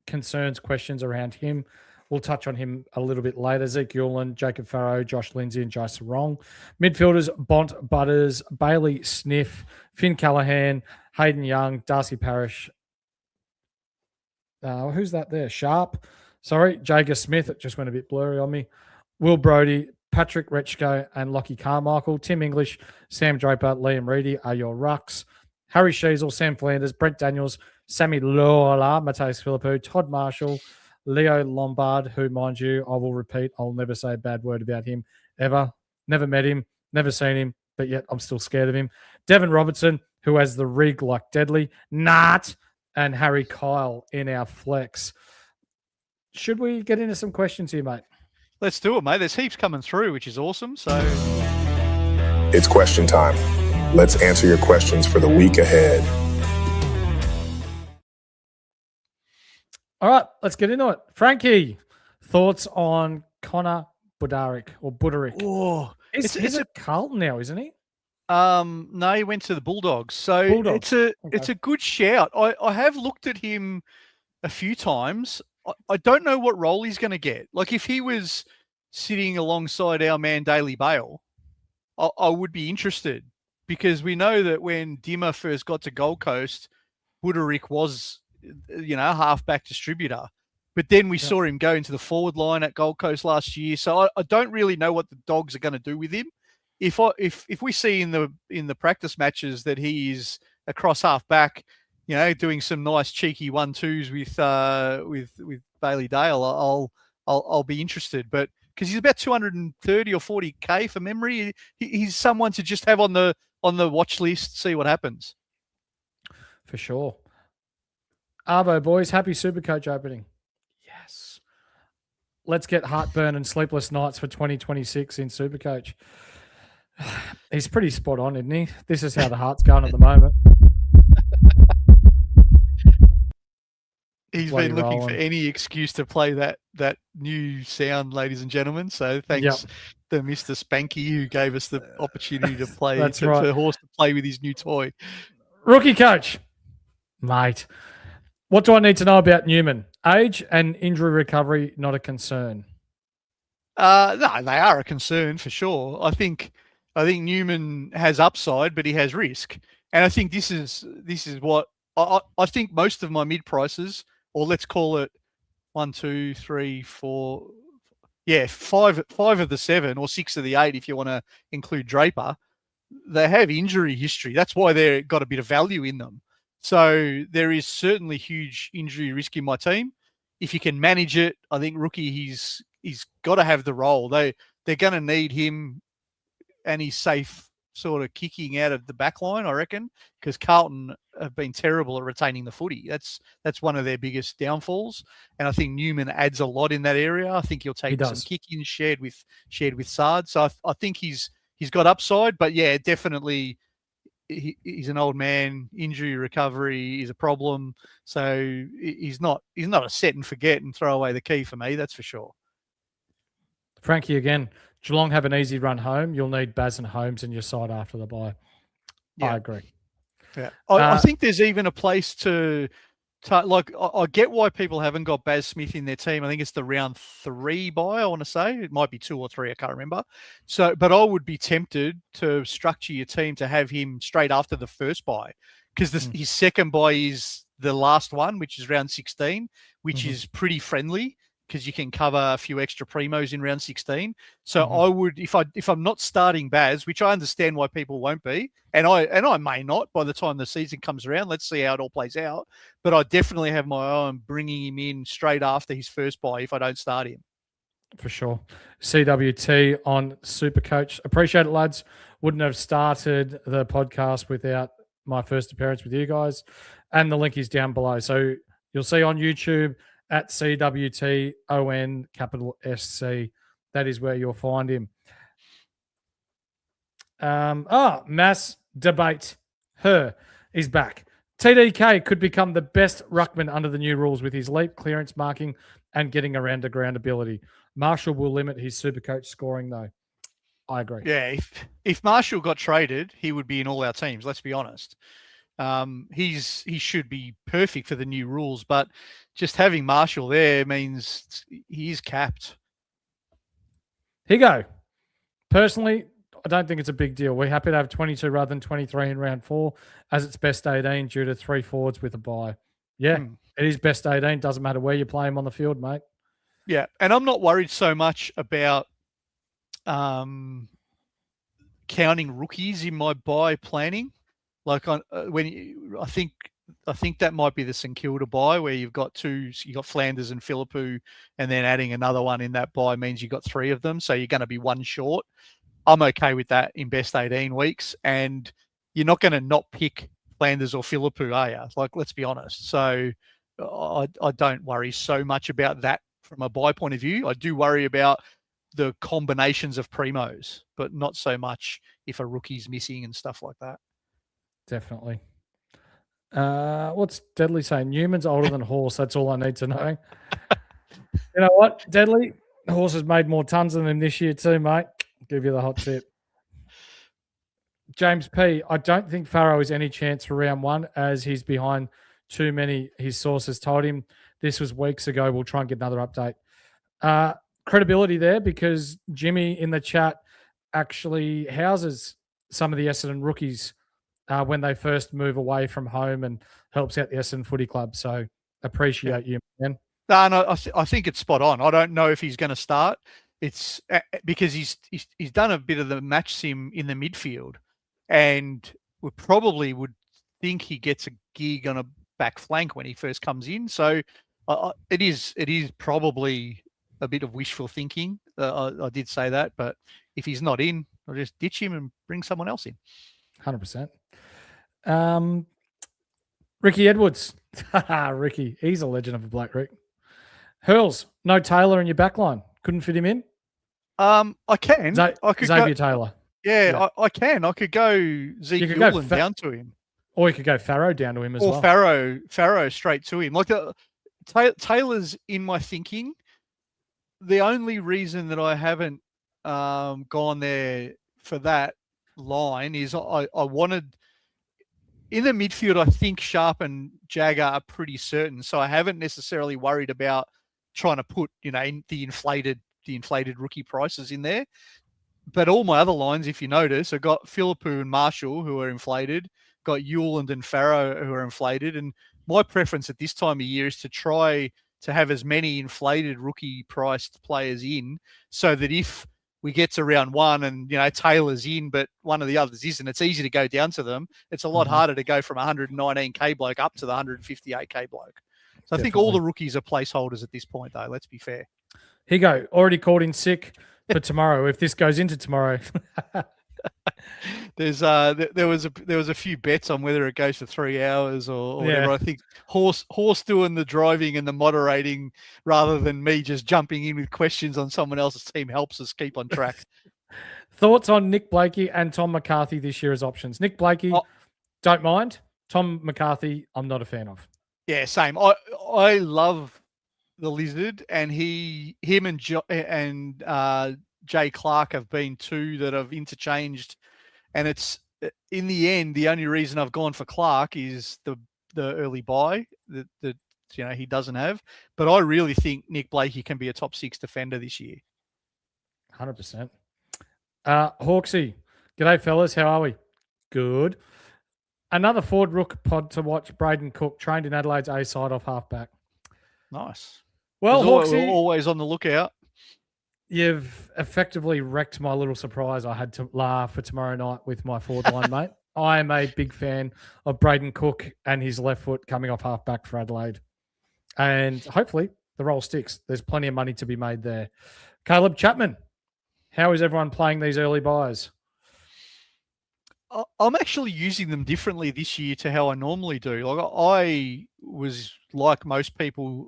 concerns, questions around him. We'll touch on him a little bit later. Zeke Ulan, Jacob Farrow, Josh Lindsay, and Jai Sarong. Midfielders, Bont Butters, Bailey Sniff, Finn Callahan, Hayden Young, Darcy Parish. Who's that there? Sharp. Sorry, Jager Smith. It just went a bit blurry on me. Will Brodie, Patrick Retchko, and Lockie Carmichael. Tim English, Sam Draper, Liam Reedy are your rucks. Harry Sheasel, Sam Flanders, Brent Daniels, Sammy Lola, Mateus Philippou, Todd Marshall, Leo Lombard, who, mind you, I will repeat, I'll never say a bad word about him ever. Never met him, never seen him, but yet I'm still scared of him. Devon Robertson, who has the rig like Deadly, Nat, and Harry Kyle in our flex. Should we get into some questions here, mate? Let's do it, mate. There's heaps coming through, which is awesome. So it's question time. Let's answer your questions for the week ahead. All right, let's get into it. Frankie, thoughts on Connor Budarick or Budarick? Oh, he's at Carlton now, isn't he? No, he went to the Bulldogs. So it's a good shout. I have looked at him a few times. I don't know what role he's going to get. Like if he was sitting alongside our man Daly Bale, I would be interested, because we know that when Dimmer first got to Gold Coast, Budarick was, halfback distributor. But then we saw him go into the forward line at Gold Coast last year. So I don't really know what the Dogs are going to do with him. If we see in the practice matches that he is across halfback, doing some nice cheeky 1-2s with Bailey Dale, I'll be interested. But because he's about 230 or 40K for memory, he's someone to just have on the watch list, see what happens. For sure. Arvo, boys, happy SuperCoach opening. Yes. Let's get heartburn and sleepless nights for 2026 in SuperCoach. He's pretty spot on, isn't he? This is how the heart's going at the moment. He's been looking for any excuse to play that new sound, ladies and gentlemen. So thanks to Mr. Spanky, who gave us the opportunity to play. That's right. For Horse to play with his new toy. Rookie coach, mate. What do I need to know about Newman? Age and injury recovery, not a concern. No, they are a concern for sure. I think Newman has upside, but he has risk, and I think this is what I think most of my mid prices, or let's call it 1, 2, 3, 4, yeah, five of the 7 or 6 of the 8, if you want to include Draper, they have injury history. That's why they've got a bit of value in them. So there is certainly huge injury risk in my team. If you can manage it, I think Rookie he's got to have the role. They're going to need him, and he's safe sort of kicking out of the back line, I reckon, because Carlton have been terrible at retaining the footy. That's one of their biggest downfalls, and I think Newman adds a lot in that area. I think he'll take some kick-ins shared with Sard. So I think he's got upside, but yeah, definitely he's an old man. Injury recovery is a problem, so he's not a set and forget and throw away the key for me. That's for sure. Frankie again. Geelong have an easy run home. You'll need Baz and Holmes in your side after the bye. Yeah. I agree. Yeah, I think there's even a place to like. I get why people haven't got Baz Smith in their team. I think it's the round 3 bye. I want to say it might be 2 or 3. I can't remember. So, but I would be tempted to structure your team to have him straight after the first bye, because his second bye is the last one, which is round 16, which is pretty friendly, because you can cover a few extra primos in round 16. So I would, if I'm not starting Baz, which I understand why people won't be, and I may not by the time the season comes around. Let's see how it all plays out. But I definitely have my eye on bringing him in straight after his first bye if I don't start him. For sure. CWT on SuperCoach. Appreciate it, lads. Wouldn't have started the podcast without my first appearance with you guys. And the link is down below. So you'll see on YouTube at CWTON capital SC. That is where you'll find him. Mass debate. Her is back. TDK could become the best ruckman under the new rules with his leap, clearance, marking, and getting around the ground ability. Marshall will limit his SuperCoach scoring, though. I agree. Yeah, if Marshall got traded, he would be in all our teams. Let's be honest. He should be perfect for the new rules, but just having Marshall there means he is capped. Here you go. Personally, I don't think it's a big deal. We're happy to have 22 rather than 23 in round 4, as it's best 18 due to 3 forwards with a bye. Yeah, it is best 18. Doesn't matter where you play him on the field, mate. Yeah, and I'm not worried so much about counting rookies in my bye planning. Like I think that might be the St Kilda bye, where you've got Flanders and Philippou, and then adding another one in that bye means you've got 3 of them, so you're going to be 1 short. I'm okay with that in best 18 weeks, and you're not going to not pick Flanders or Philippou, are you? Like, let's be honest. So I don't worry so much about that from a bye point of view. I do worry about the combinations of primos, but not so much if a rookie's missing and stuff like that. Definitely. What's Deadly saying? Newman's older than Horse. That's all I need to know. You know what, Deadly? Horse has made more tons than him this year too, mate. Give you the hot tip. James P. I don't think Farrow is any chance for round 1, as he's behind too many. His sources told him this was weeks ago. We'll try and get another update. Credibility there, because Jimmy in the chat actually houses some of the Essendon rookies when they first move away from home, and helps out the Essendon Footy Club. So appreciate you, man. No, I think it's spot on. I don't know if he's going to start. It's because he's done a bit of the match sim in the midfield, and we probably would think he gets a gig on a back flank when he first comes in. So it is probably a bit of wishful thinking. I did say that, but if he's not in, I'll just ditch him and bring someone else in. 100%. Ricky Edwards. Ricky, he's a legend of a Black Rick. Hurls, no Taylor in your back line. Couldn't fit him in? I can. I could Xavier Taylor. Yeah, I can. I could go Zeke Ulan down to him. Or you could go Farrow down to him as well. Or Farrow straight to him. Like Taylor's in my thinking. The only reason that I haven't gone there for that line is I wanted in the midfield, I think Sharp and Jagger are pretty certain. So I haven't necessarily worried about trying to put, the inflated rookie prices in there. But all my other lines, if you notice, I got Philippou and Marshall, who are inflated, got Ewland and Farrow, who are inflated. And my preference at this time of year is to try to have as many inflated rookie priced players in, so that if we get to round one and, Taylor's in, but one of the others isn't, it's easy to go down to them. It's a lot harder to go from 119K bloke up to the 158K bloke. So I think all the rookies are placeholders at this point, though. Let's be fair. Here you go. Already called in sick for tomorrow. If this goes into tomorrow. There was a few bets on whether it goes for 3 hours or whatever. I think horse doing the driving and the moderating rather than me just jumping in with questions on someone else's team helps us keep on track. Thoughts on Nick Blakey and Tom McCarthy this year as options? Nick Blakey, don't mind. Tom McCarthy, I'm not a fan of. Yeah, same. I love the Lizard, and him and Jay Clark have been two that have interchanged, and it's in the end the only reason I've gone for Clark is the early buy that he doesn't have. But I really think Nick Blakey can be a top 6 defender this year. 100%. Hawksy, g'day fellas, how are we? Good. Another Ford Rook pod to watch. Braden Cook, trained in Adelaide's A side off halfback. Nice. Well, Hawksy, always on the lookout. You've effectively wrecked my little surprise I had to laugh for tomorrow night with my forward line, mate. I am a big fan of Braden Cook and his left foot coming off halfback for Adelaide. And hopefully the roll sticks. There's plenty of money to be made there. Caleb Chapman, how is everyone playing these early buys? I'm actually using them differently this year to how I normally do. Like I was like most people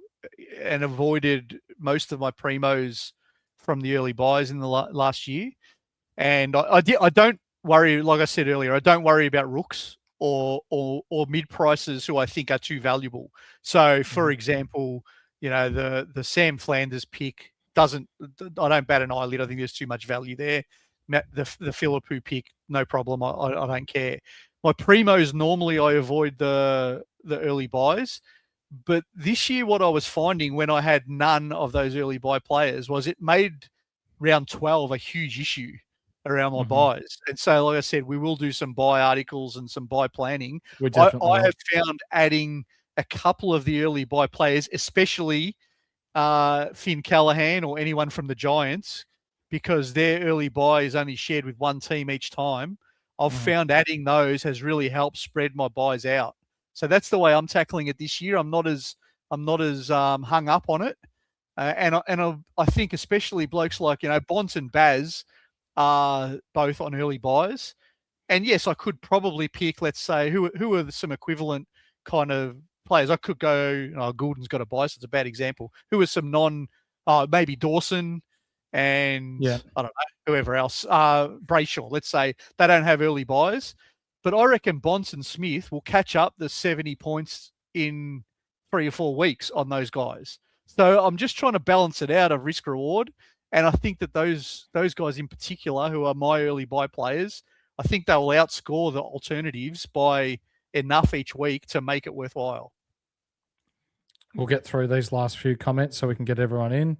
and avoided most of my primos from the early buys in the last year. And I don't worry, like I said earlier, I don't worry about rooks or mid prices who I think are too valuable. So for example, the Sam Flanders pick I don't bat an eyelid. I think there's too much value there. The Philippou pick, no problem. I don't care. My primos, normally I avoid the early buys. But this year, what I was finding when I had none of those early buy players was it made round 12 a huge issue around my buys. And so, like I said, we will do some buy articles and some buy planning. I have found adding a couple of the early buy players, especially Finn Callahan or anyone from the Giants, because their early buy is only shared with one team each time. I've found adding those has really helped spread my buys out. So that's the way I'm tackling it this year. I'm not as hung up on it, and I think especially blokes like Bonds and Baz are both on early buys, and yes, I could probably pick, let's say, who are some equivalent kind of players. I could go. Goulden's got a buy, so it's a bad example. Who are some maybe Dawson and I don't know whoever else. Brayshaw, let's say they don't have early buys. But I reckon Bonson Smith will catch up the 70 points in 3 or 4 weeks on those guys. So I'm just trying to balance it out of risk reward. And I think that those guys in particular, who are my early buy players, I think they will outscore the alternatives by enough each week to make it worthwhile. We'll get through these last few comments so we can get everyone in.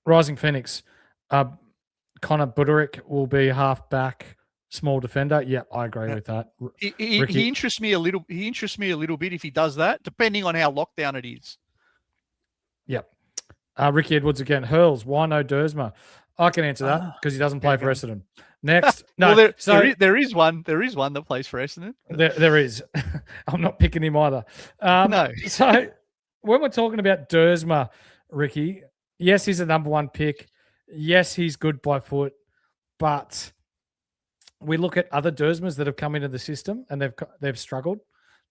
Rising Phoenix. Connor Buderick will be half-back, small defender. Yeah, I agree with that. He interests me a little. He interests me a little bit if he does that, depending on how lockdown it is. Yep. Ricky Edwards again. Hurls. Why no Dersma? I can answer that because he doesn't play for Essendon. Next, no. Well, there is one. There is one that plays for Essendon. There is. I'm not picking him either. No. So when we're talking about Dersma, Ricky, yes, he's a number 1 pick. Yes, he's good by foot, but we look at other Dersmas that have come into the system and they've struggled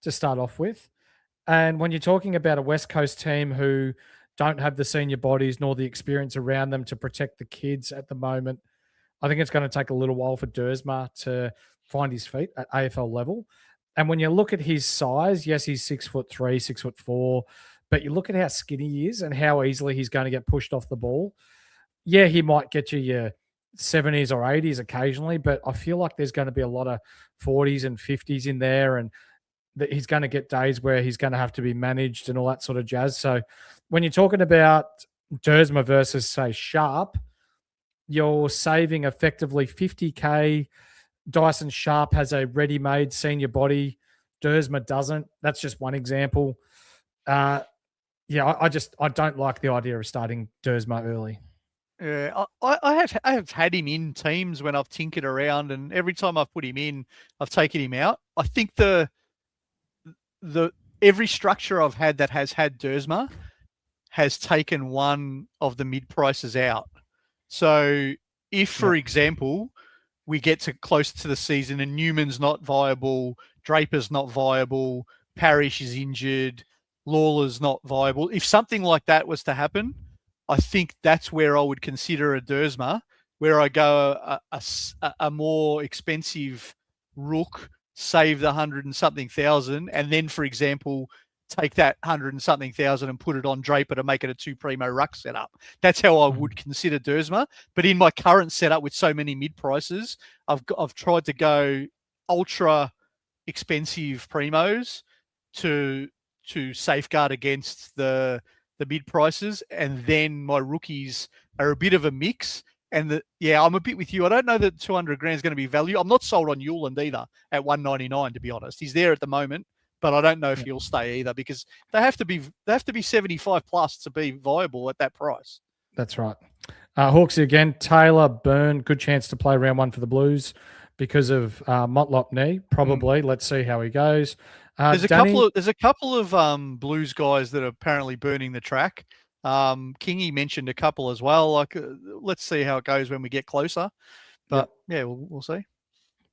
to start off with. And when you're talking about a West Coast team who don't have the senior bodies nor the experience around them to protect the kids at the moment, I think it's going to take a little while for Dersma to find his feet at AFL level. And when you look at his size, yes, he's 6'3", 6'4", but you look at how skinny he is and how easily he's going to get pushed off the ball. Yeah, he might get you your 70s or 80s occasionally, but I feel like there's going to be a lot of 40s and 50s in there, and that he's going to get days where he's going to have to be managed and all that sort of jazz. So when you're talking about Dersma versus, say, Sharp, you're saving effectively 50K. Dyson Sharp has a ready-made senior body. Dersma doesn't. That's just one example. I don't like the idea of starting Dersma early. Yeah, I have had him in teams when I've tinkered around, and every time I've put him in, I've taken him out. I think every structure I've had that has had Dersma has taken one of the mid prices out. So if, for example, we get to close to the season and Newman's not viable, Draper's not viable, Parrish is injured, Lawler's not viable, if something like that was to happen, I think that's where I would consider a Dersma, where I go a more expensive Rook, save the 100 and something thousand, and then, for example, take that 100 and something thousand and put it on Draper to make it a 2 primo ruck setup. That's how I would consider Dersma. But in my current setup with so many mid prices, I've tried to go ultra expensive primos to safeguard against the mid prices, and then my rookies are a bit of a mix. And I'm a bit with you. I don't know that 200 grand is going to be value. I'm not sold on Newland either at 199, to be honest. He's there at the moment, but I don't know if he'll stay either, because they have to be 75 plus to be viable at that price. That's right. Hawksy again. Taylor, Byrne, good chance to play round one for the Blues because of Motlop knee. Probably. Let's see how he goes. There's a couple of Blues guys that are apparently burning the track. Kingy mentioned a couple as well. Like, let's see how it goes when we get closer. But we'll see.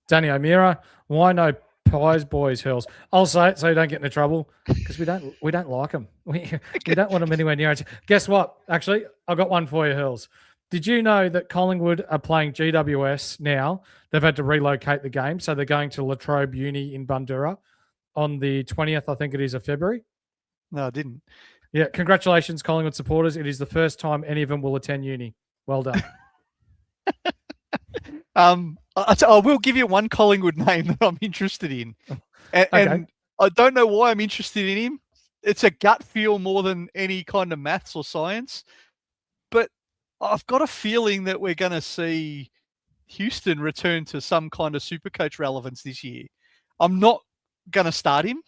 Danny O'Meara, why no pies, boys, Hurls? I'll say it so you don't get into trouble, because we don't like them. We don't want them anywhere near us. Guess what? Actually, I've got one for you, Hurls. Did you know that Collingwood are playing GWS now? They've had to relocate the game, so they're going to La Trobe Uni in Bundoora on the 20th, I think it is, of February. No, I didn't. Yeah, congratulations, Collingwood supporters. It is the first time any of them will attend uni. Well done. I will give you one Collingwood name that I'm interested in. And I don't know why I'm interested in him. It's a gut feel more than any kind of maths or science. But I've got a feeling that we're going to see Houston return to some kind of SuperCoach relevance this year. I'm not going to start him,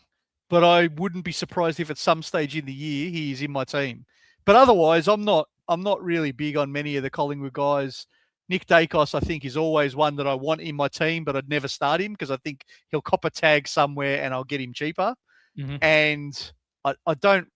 but I wouldn't be surprised if at some stage in the year he is in my team. But otherwise, I'm not really big on many of the Collingwood guys. Nick Dacos, I think, is always one that I want in my team, but I'd never start him because I think he'll cop a tag somewhere and I'll get him cheaper. Mm-hmm. And I don't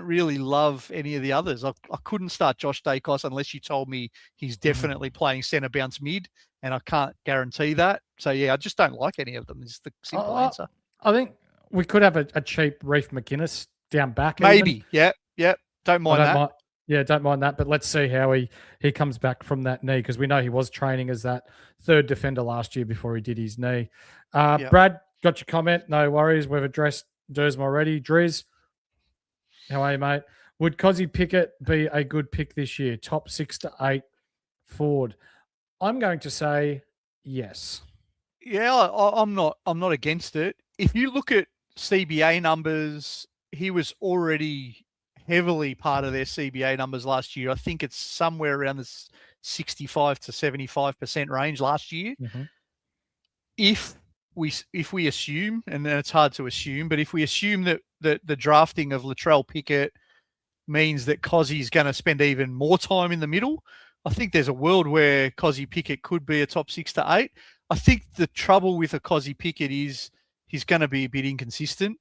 really love any of the others. I couldn't start Josh Dacos unless you told me he's definitely playing centre bounce mid, and I can't guarantee that. So, I just don't like any of them is the simple answer. I think we could have a cheap Reef McInnes down back. Maybe. Even. Yeah. Don't mind that. Don't mind that. But let's see how he comes back from that knee, because we know he was training as that third defender last year before he did his knee. Brad, got your comment. No worries. We've addressed Dersma already. Driz, how are you, mate? Would Cozzy Pickett be a good pick this year? Top 6 to 8 forward. I'm going to say yes. Yeah, I'm not against it. If you look at CBA numbers, he was already heavily part of their CBA numbers last year. I think it's somewhere around the 65 to 75% range last year. Mm-hmm. If we assume, and then it's hard to assume, but if we assume that the drafting of Latrell Pickett means that Cozzy's going to spend even more time in the middle, I think there's a world where Cozzy Pickett could be a top 6 to 8. I think the trouble with a Cozzy Pickett is he's going to be a bit inconsistent.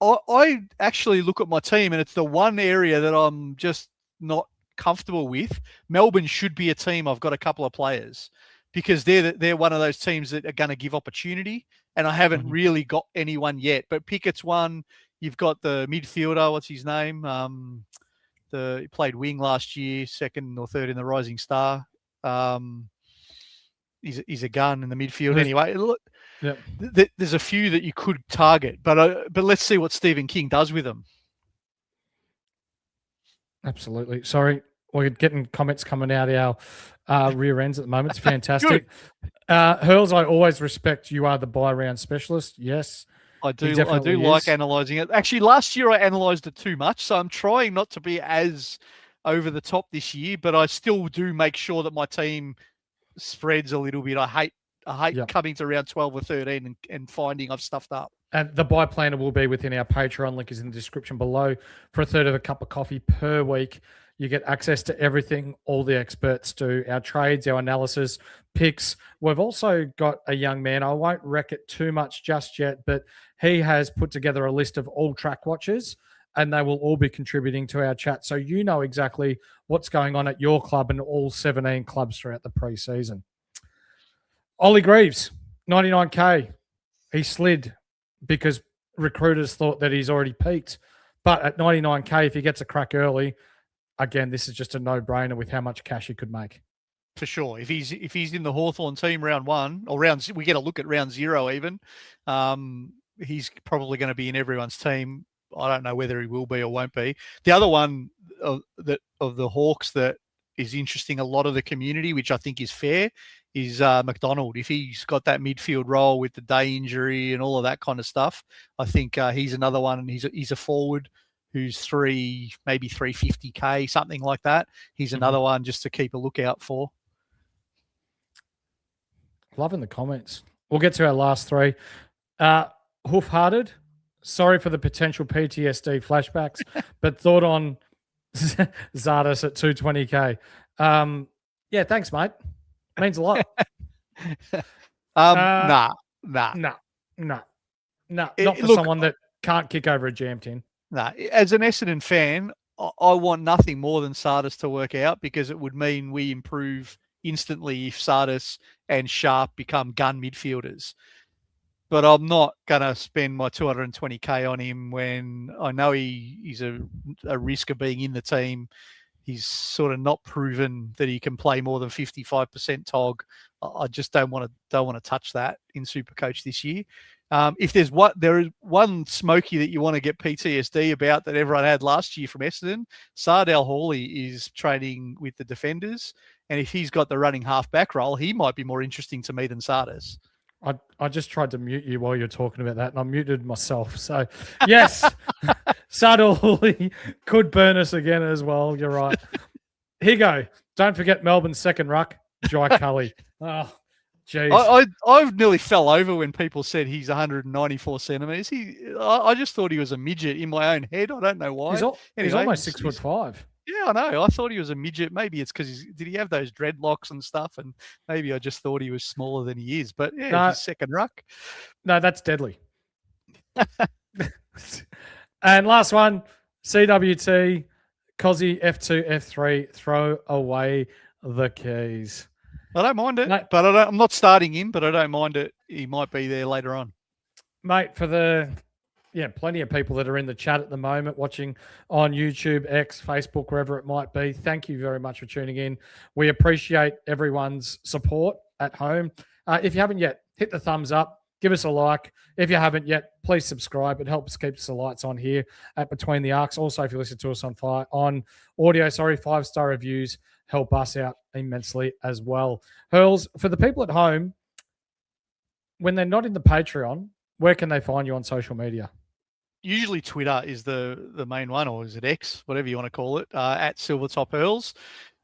I actually look at my team, and it's the one area that I'm just not comfortable with. Melbourne should be a team. I've got a couple of players because they're one of those teams that are going to give opportunity, and I haven't really got anyone yet. But Pickett's one. You've got the midfielder. What's his name? He played wing last year, second or third in the Rising Star. He's a gun in the midfield anyway. Look, there's a few that you could target, but let's see what Stephen King does with them. Absolutely. Sorry, we're getting comments coming out rear ends at the moment. It's fantastic. Hurls, I always respect you are the buy round specialist. Yes. I do like analysing it. Actually, last year I analysed it too much, so I'm trying not to be as over the top this year, but I still do make sure that my team spreads a little bit. I hate coming to round 12 or 13 and finding I've stuffed up. And the buy planner will be within our Patreon. Link is in the description below. For a third of a cup of coffee per week, you get access to everything all the experts do, our trades, our analysis, picks. We've also got a young man. I won't wreck it too much just yet, but he has put together a list of all track watchers, and they will all be contributing to our chat. So you know exactly what's going on at your club and all 17 clubs throughout the preseason. Ollie Greaves, 99K. He slid because recruiters thought that he's already peaked. But at 99K, if he gets a crack early, again, this is just a no-brainer with how much cash he could make. For sure. If he's in the Hawthorn team round 1, or we get a look at round 0 even, he's probably going to be in everyone's team. I don't know whether he will be or won't be. The other one of the Hawks that is interesting a lot of the community, which I think is fair, is McDonald. If he's got that midfield role with the day injury and all of that kind of stuff, I think he's another one, and he's a forward who's maybe 350K, something like that. He's another one just to keep a lookout for. Loving the comments. We'll get to our last 3. Hoof-hearted. Sorry for the potential PTSD flashbacks, but thought on Zardes at 220K. Yeah, thanks, mate. Means a lot. Nah. Not for someone that can't kick over a jam tin. Nah, as an Essendon fan, I want nothing more than Zardes to work out, because it would mean we improve instantly if Zardes and Sharp become gun midfielders. But I'm not going to spend my 220K on him when I know he's a risk of being in the team. He's sort of not proven that he can play more than 55% TOG. I just don't want to touch that in SuperCoach this year. If there is one smoky that you want to get PTSD about that everyone had last year from Essendon, Sardell Hawley is training with the defenders, and if he's got the running half-back role, he might be more interesting to me than Zardes. I just tried to mute you while you're talking about that, and I muted myself. So, yes, Sardell Hawley could burn us again as well. You're right. Here you go. Don't forget Melbourne's second ruck, Jai Cully. Oh, jeez. I nearly fell over when people said he's 194 centimetres. I just thought he was a midget in my own head. I don't know why. He's almost 6'5". Yeah, I know. I thought he was a midget. Maybe it's because did he have those dreadlocks and stuff? And maybe I just thought he was smaller than he is. But yeah, he's second ruck. No, that's deadly. And last one, CWT, Cozzy F2, F3, throw away the keys. I don't mind it, but I'm not starting him, but I don't mind it. He might be there later on. Mate, plenty of people that are in the chat at the moment, watching on YouTube, X, Facebook, wherever it might be. Thank you very much for tuning in. We appreciate everyone's support at home. If you haven't yet, hit the thumbs up, give us a like. If you haven't yet, please subscribe. It helps keep the lights on here at Between the Arcs. Also, if you listen to us on audio, 5-star reviews help us out immensely as well. Hurls, for the people at home, when they're not in the Patreon, where can they find you on social media? Usually Twitter is the main one, or is it X, whatever you want to call it, at Silvertop Hurls.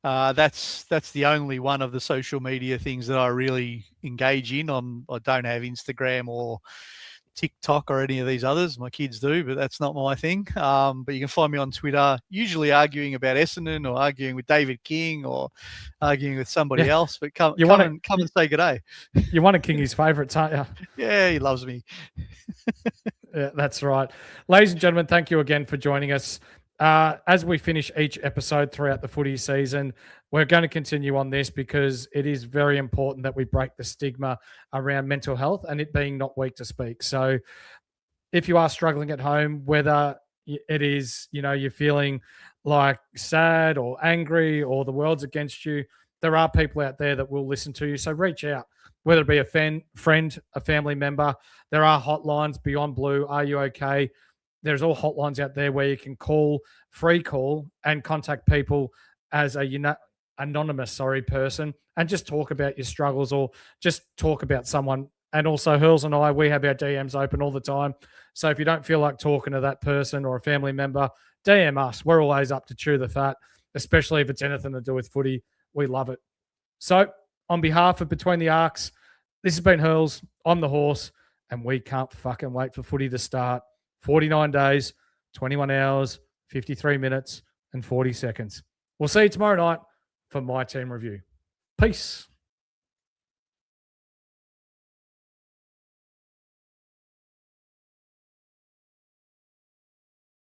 That's the only one of the social media things that I really engage in. I don't have Instagram or TikTok or any of these others. My kids do, but that's not my thing. But you can find me on Twitter, usually arguing about Essendon or arguing with David King or arguing with somebody else. But come and say good day. You're one of Kingy's favourites, aren't you? Yeah, he loves me. Yeah, that's right. Ladies and gentlemen, thank you again for joining us. As we finish each episode throughout the footy season, we're going to continue on this because it is very important that we break the stigma around mental health and it being not weak to speak. So if you are struggling at home, whether it is, you're feeling like sad or angry or the world's against you, there are people out there that will listen to you. So reach out, whether it be a friend, a family member. There are hotlines, Beyond Blue, Are You Okay? There's all hotlines out there where you can free call and contact people as a anonymous, person, and just talk about your struggles or just talk about someone. And also, Hurls and I, we have our DMs open all the time. So if you don't feel like talking to that person or a family member, DM us. We're always up to chew the fat, especially if it's anything to do with footy. We love it. So on behalf of Between the Arcs, this has been Hurls. I'm the horse, and we can't fucking wait for footy to start. 49 days, 21 hours, 53 minutes, and 40 seconds. We'll see you tomorrow night for my team review. Peace.